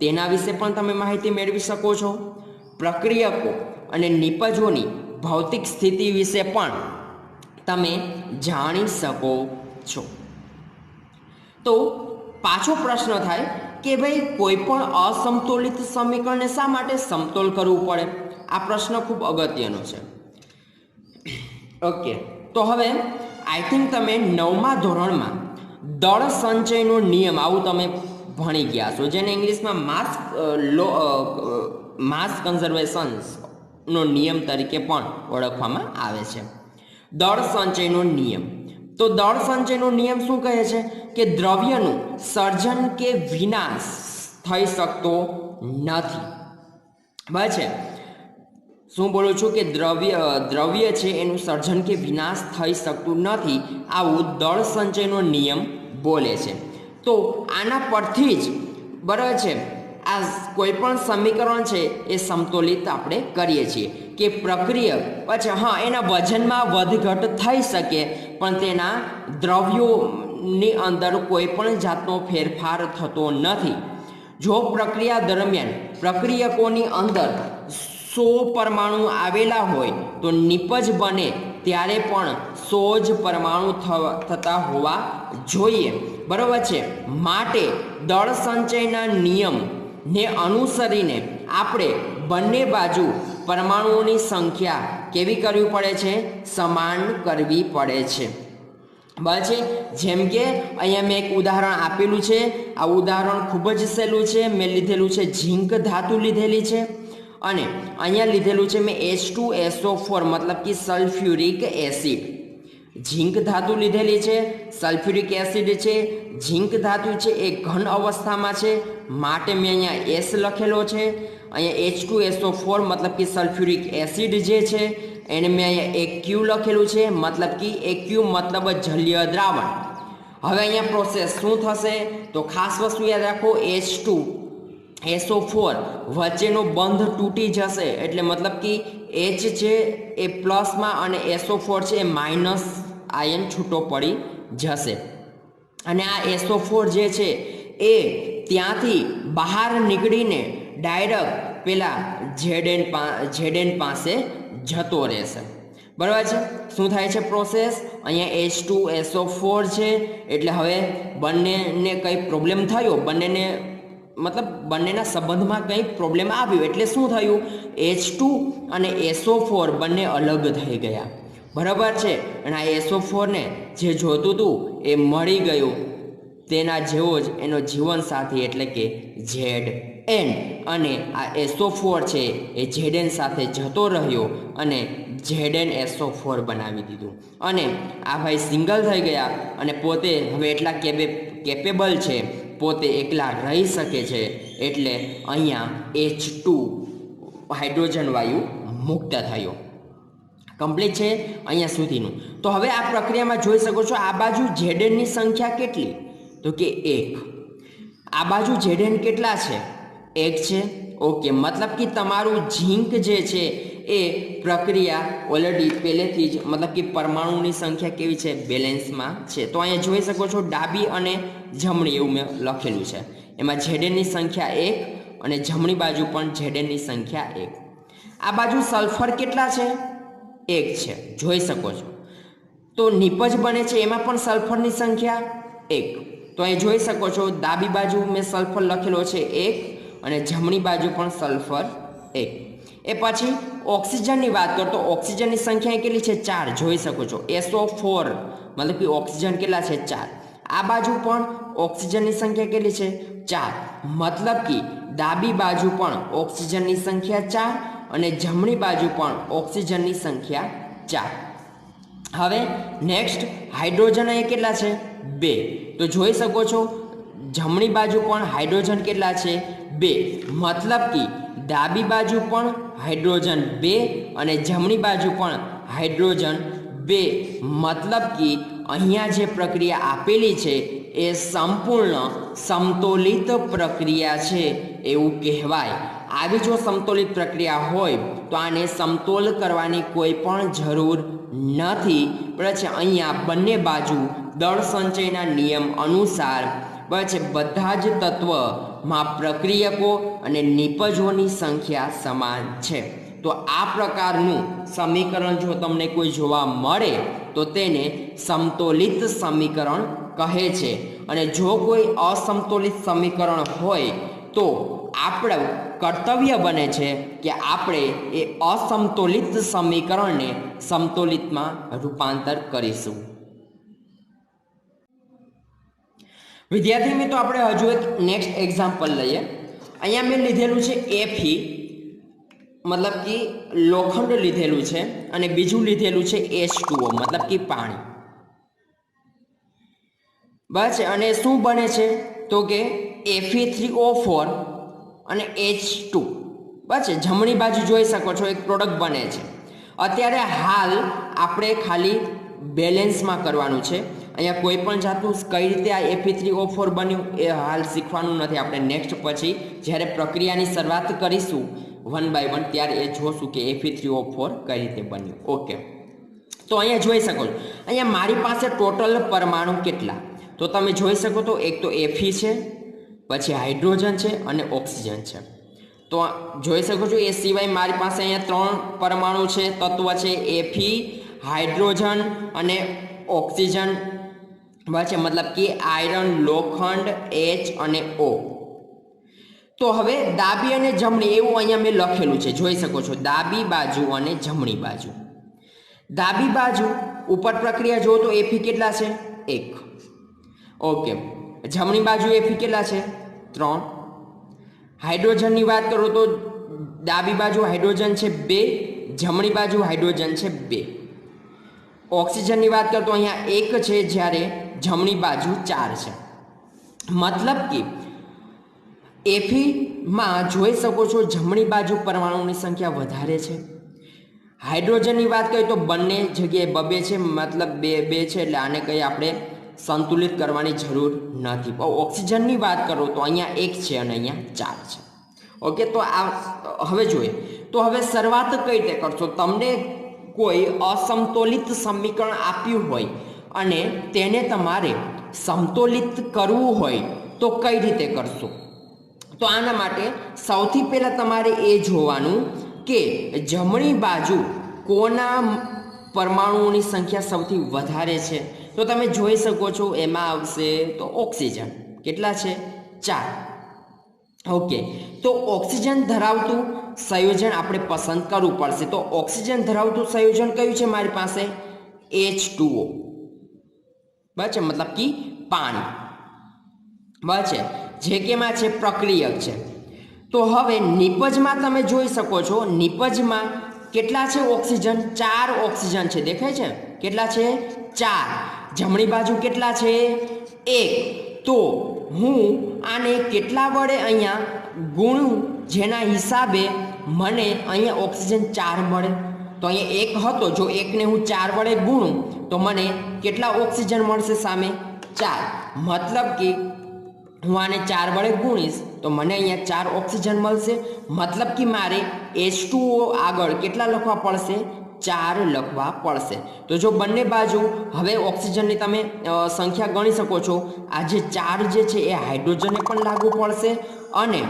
તેના વિશે પણ તમે માહિતી મેળવી શકો છો। પ્રક્રિયકો અને નિપજોની ભૌતિક સ્થિતિ વિશે પણ તમે જાણી શકો છો। તો પાછો પ્રશ્ન થાય કે ભાઈ કોઈ પણ અસમતોલિત સમીકરણને શા માટે સમતોલ કરવું પડે? આ પ્રશ્ન ખૂબ અગત્યનો છે। ઓકે, તો હવે આઈ થિંક તમે 9મા ધોરણમાં દળ સંચયનો નિયમ આવું તમે ભણી ગયા છો, જેને ઇંગ્લિશમાં માસ કન્ઝર્વેશનનો નિયમ તરીકે પણ ઓળખવામાં આવે છે। દળ સંચયનો નિયમ, તો દળ સંચયનો નિયમ શું કહે છે કે દ્રવ્યનું સર્જન કે વિનાશ થઈ શકતો નથી, બરાબર છે। શું બોલું છું કે દ્રવ્ય છે એનું સર્જન કે વિનાશ થઈ શકતું નથી, આવું દળ સંચયનો નિયમ બોલે છે। તો આના પરથી જ બરાબર છે આ કોઈ પણ સમીકરણ છે એ સમતોલિત આપણે કરીએ છીએ કે પ્રક્રિયક પછી હા એના વજનમાં વધઘટ થઈ શકે પણ તેના દ્રવ્યોની અંદર કોઈ પણ જાતનો ફેરફાર થતો નથી। જો પ્રક્રિયા દરમિયાન પ્રક્રિયકોની અંદર 100 પરમાણુ આવેલા હોય તો નિપજ બને ત્યારે પણ 100 જ પરમાણુ થતા હોવા જોઈએ, બરાબર છે। માટે દળ સંચયના નિયમને અનુસરીને આપણે બંને બાજુ પરમાણુઓની સંખ્યા કેવી કરવી પડે છે? સમાન કરવી પડે છે, બરાબર છે। જેમ કે અહીંયા મેં એક ઉદાહરણ આપેલું છે, આ ઉદાહરણ ખૂબ જ સહેલું છે। મેં લીધેલું છે ઝીંક ધાતુ લીધેલી છે અને અહીંયા લીધેલું છે મેં H2SO4 મતલબ કે સલ્ફ્યુરિક એસિડ। ઝીંક ધાતુ લીધેલી છે, સલ્ફ્યુરિક એસિડ છે, ઝીંક ધાતુ છે એ ઘન અવસ્થામાં છે માટે મેં અહીંયા S લખેલો છે। અહીંયા H2SO4 મતલબ કે સલ્ફ્યુરિક એસિડ જે છે એને મેં અહીંયા AQ લખેલું છે, મતલબ કે AQ મતલબ જલીય દ્રાવણ। હવે અહીંયા પ્રોસેસ શું થશે તો ખાસ વસ્તુ યાદ રાખો, H2SO4 વચ્ચેનો બંધ તૂટી જશે એટલે મતલબ કે H છે એ પ્લસમાં અને SO4 છે એ માઇનસ આયન છૂટો પડી જશે અને આ SO4 જે છે એ ત્યાંથી બહાર નીકળીને ડાયરેક્ટ પેલા Zn પાસે જતો રહેશે, બરાબર છે। શું થાય છે પ્રોસેસ? અહીંયા H2SO4 છે એટલે હવે બંનેને કંઈ પ્રોબ્લેમ થયો, બંનેના સંબંધમાં કંઈ પ્રોબ્લેમ આવ્યો એટલે શું થયું? H2 અને SO4 બંને અલગ થઈ ગયા, બરાબર છે। અને આ SO4 ને જે જોતું હતું એ મળી ગયું, તેના જેવો જ એનો જીવનસાથી એટલે કે Zn, અને આ SO4 છે એ Zn સાથે જતો રહ્યો અને ZnSO4 બનાવી દીધું અને આ ભાઈ સિંગલ થઈ ગયા અને પોતે હવે એટલા કેપેબલ છે, પોતે એકલા રહી શકે છે એટલે અહીંયા H2 હાઇડ્રોજન વાયુ મુક્ત થયો। કમ્પ્લીટ છે અહીંયા સુધીનું। તો હવે આ પ્રક્રિયામાં જોઈ શકો છો આ બાજુ Znની સંખ્યા કેટલી? તો કે 1। આ બાજુ Zn કેટલા છે? 1 છે। ઓકે, મતલબ કે તમારું ઝીંક જે છે એ પ્રક્રિયા ઓલરેડી પહેલેથી જ મતલબ કે પરમાણુની સંખ્યા કેવી છે? બેલેન્સમાં છે। તો અહીંયા જોઈ શકો છો ડાબી અને જમણી એવું મેં લખેલું છે, એમાં Znની સંખ્યા 1 અને જમણી બાજુ પણ Znની સંખ્યા 1। આ બાજુ સલ્ફર કેટલા છે? 1 છે, જોઈ શકો છો। તો નિપજ બને છે એમાં પણ સલ્ફરની સંખ્યા 1। તો અહીં જોઈ શકો છો ડાબી બાજુ મેં સલ્ફર લખેલો છે 1 અને જમણી બાજુ પણ સલ્ફર 1। એ પછી ઓક્સિજનની વાત કરો તો ઓક્સિજનની સંખ્યા કેટલી છે? 4, જોઈ શકો છો। SO4 મતલબ કે ઓક્સિજન કેટલા છે? 4। आ बाजू पण ऑक्सीजननी संख्या केटली छे 4 मतलब कि डाबी बाजू पण ऑक्सीजननी संख्या 4 अने जमणी बाजू पण ऑक्सीजननी संख्या 4। हवे नेक्स्ट हाइड्रोजन अहींया केटला छे 2 तो जोई शको छो जमणी बाजू पण हाइड्रोजन केटला छे 2 मतलब कि डाबी बाजू पण हाइड्रोजन 2 अने जमणी बाजू पण हाइड्रोजन 2 मतलब कि अहींया जे प्रक्रिया आपेली छे ए संपूर्ण समतोलित प्रक्रिया छे एवुं कहेवाय। आवी जो समतोलित प्रक्रिया होय तो आने समतोल करवानी कोई पण जरूर नहीं। पछी अहींया बंने बाजू दळ संचयना नियम अनुसार पछी बधा ज तत्वमां प्रक्रियको अने निपजोनी संख्या समान छे। तो आ प्रकारनुं समीकरण जो तमने कोई जोवा मळे तो तेने समतोलित समीकरण कहे छे। अने जो कोई असमतोलित समीकरण होय तो आपणुं कर्तव्य बने छे कि आपणे ए असमतोलित समीकरणने समतोलितमां रूपांतर करीशुं। विद्यार्थी मित्रों आपणे हजू एक नेक्स्ट एक्जाम्पल लईए। अहींया मैं लीधेलुं छे Fe मतलब कि लोखंड लीधेलुं छे अने बीजुं लीधेलुं छे H2O मतलब कि पाणी। बस अने शुं बने छे तो के Fe3O4 अने H2 बस जमणी बाजू जोई शको छो एक प्रोडक्ट बने छे। अत्यारे हाल आपणे खाली बेलेन्स में करवानुं छे। अहींया कोई पण जातनुं कई रीते आ Fe3O4 बन्युं ए हाल शीखवानुं नथी। आपणे नेक्स्ट पछी ज्यारे प्रक्रियानी शरूआत करीशुं 1 बाय 1 त्यारे ए जोशुं के Fe3O4 कई रीते बन्युं। ओके तो अहींया जोई शको छो अहींया मारी पासे टोटल परमाणु केटला तो तमे जोई शको तो एक तो Fe छे पछी हाइड्रोजन छे अने ऑक्सीजन छे। तो जोई शको छो ए सिवाय मारी पासे अहींया 3 परमाणु छे तत्व छे Fe हाइड्रोजन अने ऑक्सीजन बचे मतलब कि आयरन लोखंड H अने O। तो हवे डाबी अने जमणी एवुं अहींया मैं लखेलुं छे जोई शको छो डाबी बाजू अने जमणी बाजू। डाबी बाजू उपर प्रक्रिया जो तो Fe केटला छे 1 ओके जमणी बाजू Fe केटला छे 3। हाइड्रोजन की बात करो तो डाबी बाजू हाइड्रोजन छे 2 जमणी बाजू हाइड्रोजन छे 2। ऑक्सीजन की बात करो तो अहींया 1 छे ज्यारे जमणी बाजू 4 छे। मतलब कि Fe में जोई शको छो जमणी बाजू परमाणुनी संख्या वधारे छे। हाइड्रोजन की बात करें तो बंने जग्याए बबे छे मतलब 2 छे एटले आने कई आपणे संतुलित करवानी जरूर नहीं। ऑक्सीजन की बात करो तो अहींया 1 छे अने अहींया 4 छे। ओके तो आ हवे जोईए तो हवे शरूआत कई रीते करशो। तमने कोई असमतोलित समीकरण आप्युं होय अने तेने तमारे समतोलित करवुं होय तो कई रीते करशो। तो आना माटे सौथी पहेला तमारे ए जोवानुं के जमणी बाजू कोना परमाणुओनी संख्या सौथी वधारे छे। तो तमे जोई शको छो एमां आवशे तो ऑक्सीजन केटला छे 4। ओके तो ऑक्सीजन धरावतुं संयोजन आपणे पसंद करवुं पड़शे। तो ऑक्सीजन धरावतुं संयोजन कयुं छे मारी पासे H2O बचे मतलब कि पाणी बचे जे केमां छे प्रक्रियक छे। तो हवे निपज में तमे जोई शको छो निपज में केटला छे ऑक्सीजन 4 ऑक्सीजन छे देखाय छे केटला छे 4। जमणी बाजू केटला छे 1। तो हूँ आने केटला वडे अहींया गुणुं जेना हिसाबे मने अहींया ऑक्सीजन 4 मळे। तो अहींया 1 हतो जो 1 ने हूँ 4 वडे गुणुं तो मने केटला ऑक्सीजन मळशे सामे 4 मतलब कि हूँ आने 4 वडे गुणीश तो मने अहींया 4 ऑक्सीजन मळशे। मतलब कि मारे H2O आगळ केटला लखवा पड़शे 4 लखवा पड़शे। तो जो बंने बाजू हवे ऑक्सीजन की तमे संख्या गणी शको छो। आ जे 4 जे छे ए हाइड्रोजन ने पण लागू पड़शे अने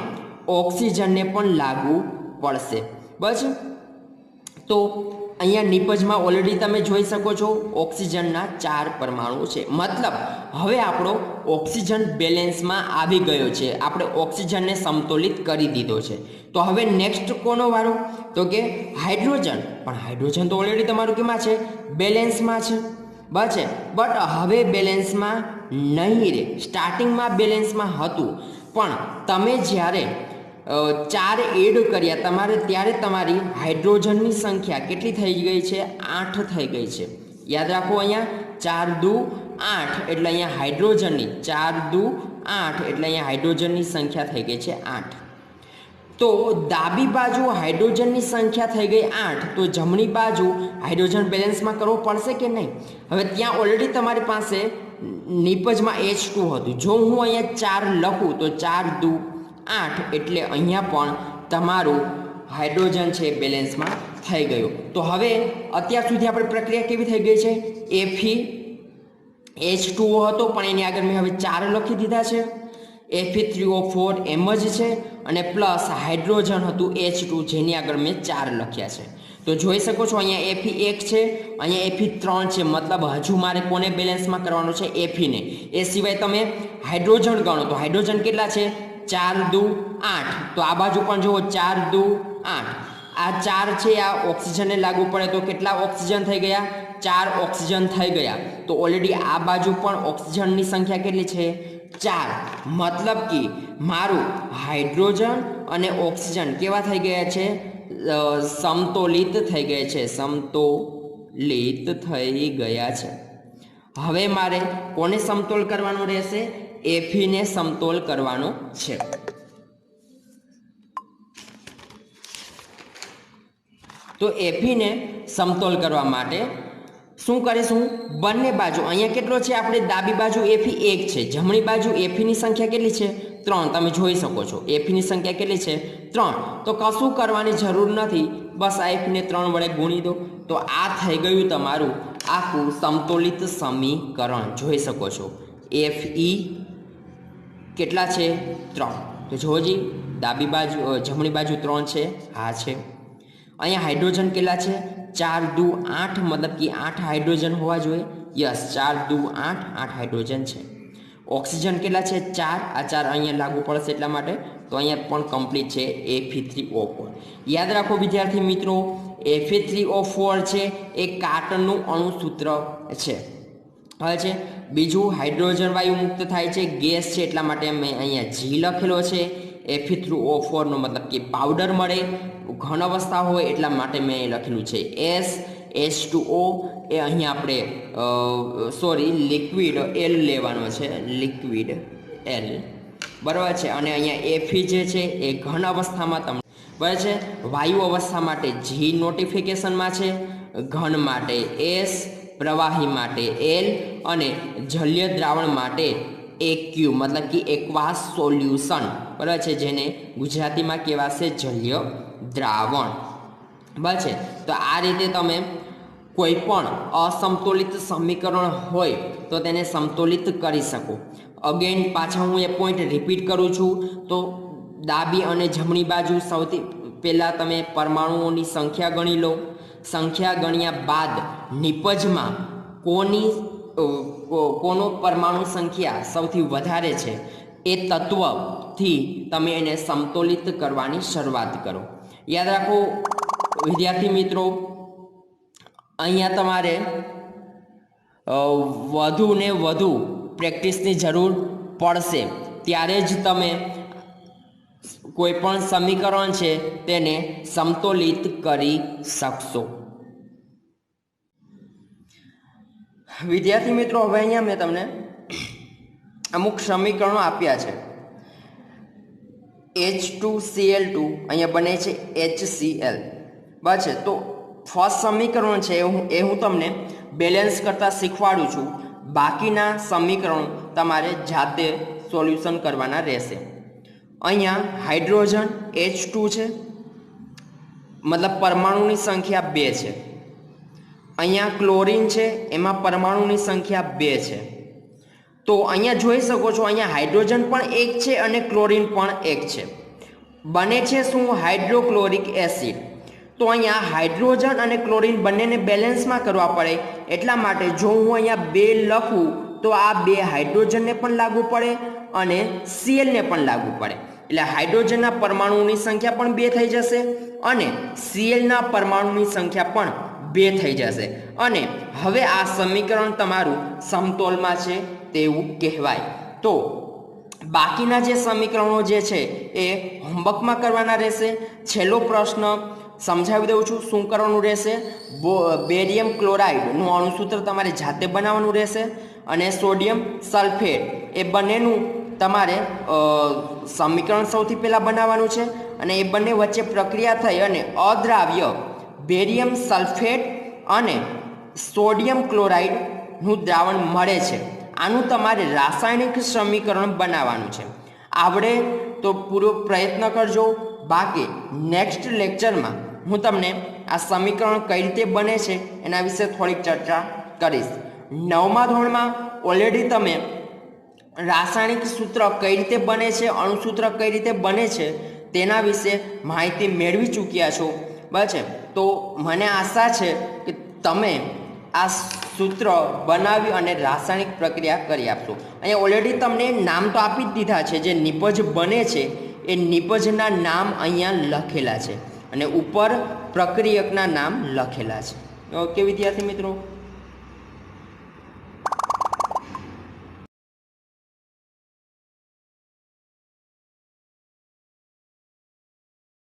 ऑक्सीजन ने पण लागू पड़शे। बस तो अहींया निपज में ऑलरेडी तमे जोई शको छो ऑक्सीजनना 4 परमाणु छे। मतलब हवे आपणो ऑक्सीजन बेलेन्स में आवी गयो छे। आपणे ऑक्सीजन ने समतोलित करी दीधो छे। तो हवे नेक्स्ट कोनो वारो तो के हाइड्रोजन। पण हाइड्रोजन तो ऑलरेडी तमारुं केमां छे बेलेन्स में छे। બરાબર છે, બટ હવે બેલેન્સમાં નહીં રહે. સ્ટાર્ટિંગમાં બેલેન્સમાં હતું, પણ તમે જ્યારે 4 એડ કર્યા તમારે, ત્યારે તમારી હાઇડ્રોજનની સંખ્યા કેટલી થઈ ગઈ છે? 8 થઈ ગઈ છે. યાદ રાખો, અહીંયા 4 દુ 8 એટલે અહીંયા હાઇડ્રોજનની 4 દુ 8 એટલે અહીંયા હાઇડ્રોજનની સંખ્યા થઈ ગઈ છે 8. તો ડાબી બાજુ હાઇડ્રોજનની સંખ્યા થઈ ગઈ 8, તો જમણી બાજુ હાઇડ્રોજન બેલેન્સમાં કરવો પડશે કે નહીં? હવે ત્યાં ઓલરેડી તમારી પાસે નિપજમાં H2 હતું. જો હું અહીંયા 4 લખું તો 4 દુ 8 એટલે અહીંયા પણ તમારું હાઇડ્રોજન છે બેલેન્સમાં થઈ ગયું. તો હવે અત્યાર સુધી આપણી પ્રક્રિયા કેવી થઈ ગઈ છે? Fe2O હતો, પણ એની આગળ મેં હવે 4 લખી દીધા છે. Fe3O4 એમ જ છે, અને પ્લસ હાઇડ્રોજન હતું H2, જેની આગળ મેં 4 લખ્યા છે. તો જોઈ શકો છો અહીંયા Fe1 છે, અહીંયા Fe3 છે. મતલબ હજુ મારે કોને બેલેન્સમાં કરવાનું છે? Fe ને. એ સિવાય તમે હાઇડ્રોજન ગણો તો હાઇડ્રોજન કેટલા છે? 4 દુ 8. તો આ બાજુ પણ જુઓ, 4 દુ 8. આ 4 છે, આ ઓક્સિજનને લાગુ પડે તો કેટલા ઓક્સિજન થઈ ગયા? 4 ઓક્સિજન થઈ ગયા. તો ઓલરેડી આ બાજુ પણ ઓક્સિજનની સંખ્યા કેટલી છે? 4. મતલબ કે મારું હાઇડ્રોજન અને ઓક્સિજન કેવા થઈ ગયા છે? સમતોલિત થઈ ગયા છે. સમતોલિત થઈ ગયા છે. હવે મારે કોને સમતોલ કરવાનું રહેશે? Fe ને સમતોલ કરવાનું છે. તો Fe ને સમતોલ કરવા માટે શું કરીશું? બંને બાજુ અહીંયા કેટલો છે? આપણે ડાબી બાજુ Fe 1 છે, જમણી બાજુ Fe ની સંખ્યા કેટલી છે? 3. તમે જોઈ શકો છો Fe ની સંખ્યા કેટલી છે? 3. તો કશું કરવાની જરૂર નથી, બસ આ Fe ને 3 વડે ગુણી દો. તો આ થઈ ગયું તમારું આખું સમતોલિત સમીકરણ. જોઈ શકો છો Fe કેટલા છે? 3. તો જોજી, ડાબી બાજુ જમણી બાજુ 3 છે. હા છે. અહીંયા હાઇડ્રોજન કેટલા છે? 4 દુ 8, મતલબ કે 8 હાઇડ્રોજન હોવા જોઈએ. યસ, 4 દુ 8, 8 હાઇડ્રોજન છે. ઓક્સિજન કેટલા છે? 4. આ 4 અહીંયા લાગુ પડશે એટલા માટે. તો અહીંયા પણ કમ્પ્લીટ છે Fe3O4. યાદ રાખો વિદ્યાર્થી મિત્રો, Fe3O4 છે એ કાર્બનનું અણુસૂત્ર છે. હવે છે બીજું, હાઇડ્રોજન વાયુ મુક્ત થાય છે, ગેસ છે, એટલા માટે મેં અહીંયા G લખેલો છે. Fe3O4 નો મતલબ કે પાવડર મળે, ઘન અવસ્થા હોય એટલા માટે મેં લખેલું છે S. H2O એ અહીંયા આપણે લિક્વિડ L લેવાનો છે, લિક્વિડ L, બરાબર છે. અને અહીંયા Fe જે છે એ ઘન અવસ્થામાં તમને બરાબર છે. વાયુ અવસ્થા માટે G નોટિફિકેશનમાં છે, ઘન માટે S, પ્રવાહી માટે L અને જલીય દ્રાવણ માટે AQ, મતલબ કે એક્વાસ સોલ્યુશન, બરાબર છે, જેને ગુજરાતીમાં કહેવાશે જલીય દ્રાવણ. બરાબર છે. તો આ રીતે તમે કોઈ પણ અસમતોલિત સમીકરણ હોય તો તેને સમતોલિત કરી શકો. અગેન પાછા હું એ પોઈન્ટ રિપીટ કરું છું. તો ડાબી અને જમણી બાજુ સૌથી પહેલાં તમે પરમાણુઓની સંખ્યા ગણી લો. સંખ્યા ગણ્યા બાદ નિપજમાં કોનો પરમાણુ સંખ્યા સૌથી વધારે છે એ તત્વથી તમે એને સમતોલિત કરવાની શરૂઆત કરો. યાદ રાખો વિદ્યાર્થી મિત્રો, અહીંયા તમારે વધુ ને વધુ પ્રેક્ટિસની જરૂર પડશે, ત્યારે જ તમે કોઈ પણ સમીકરણ છે તેને સમતોલિત કરી શકશો. વિદ્યાર્થી મિત્રો, હવે અહીંયા મેં તમને અમુક સમીકરણો આપ્યા છે. H2Cl2 અહીંયા બને છે HCl, બરાબર છે. તો ફર્સ્ટ સમીકરણ છે એ હું તમને બેલેન્સ કરતા શીખવાડું છું. બાકીના સમીકરણો તમારે જાતે સોલ્યુશન કરવાના રહેશે. અહીંયા હાઇડ્રોજન H2 છે, મતલબ પરમાણુની સંખ્યા 2 છે. અહીંયા ક્લોરીન છે, એમાં પરમાણુની સંખ્યા 2 છે. તો અહીંયા જોઈ શકો છો, અહીંયા હાઇડ્રોજન પણ 1 છે અને ક્લોરીન પણ 1 છે. બને છે શું? Hydrochloric acid. તો અહીંયા હાઇડ્રોજન અને ક્લોરીન બંનેને બેલેન્સમાં કરવા પડે, એટલા માટે જો હું અહીંયા 2 લખું તો આ 2 હાઇડ્રોજનને પણ લાગુ પડે અને Cl ને પણ લાગુ પડે. એટલે હાઇડ્રોજનના પરમાણુની સંખ્યા પણ 2 થઈ જશે અને Cl ના પરમાણુની સંખ્યા પણ 2 થઈ જશે અને હવે આ સમીકરણ તમારું સમતોલમાં છે તેવું કહેવાય. તો બાકીના જે સમીકરણો જે છે એ હોમવર્કમાં કરવાના રહેશે. છેલ્લો પ્રશ્ન સમજાવી દઉં છું શું કરવાનું રહેશે. બેરિયમ ક્લોરાઇડનું અણુસૂત્ર તમારે જાતે બનાવવાનું રહેશે અને સોડિયમ સલ્ફેટ એ બંનેનું તમારે સમીકરણ સૌથી પહેલાં બનાવવાનું છે અને એ બંને વચ્ચે પ્રક્રિયા થઈ અને અદ્રાવ્ય બેરિયમ સલ્ફેટ અને સોડિયમ ક્લોરાઇડનું દ્રાવણ મળે છે. આનું તમારે રાસાયણિક સમીકરણ બનાવવાનું છે. આવડે તો પૂરો પ્રયત્ન કરજો. બાકી નેક્સ્ટ લેક્ચરમાં હું તમને આ સમીકરણ કઈ રીતે બને છે એના વિશે થોડીક ચર્ચા કરીશ. 9મા ધોરણમાં ઓલરેડી તમે રાસાયણિક સૂત્ર કઈ રીતે બને છે, અણુસૂત્ર કઈ રીતે બને છે તેના વિશે માહિતી મેળવી ચૂક્યા છો. બરાબર છે. તો મને આશા છે કે તમે આ સૂત્ર બનાવી અને રાસાયણિક પ્રક્રિયા કરી આપશો. અહીંયા ઓલરેડી તમને નામ તો આપી જ દીધા છે. જે નિપજ બને છે એ નિપજના નામ અહીંયા લખેલા છે અને ઉપર પ્રક્રિયકના નામ લખેલા છે. ઓકે વિદ્યાર્થી મિત્રો.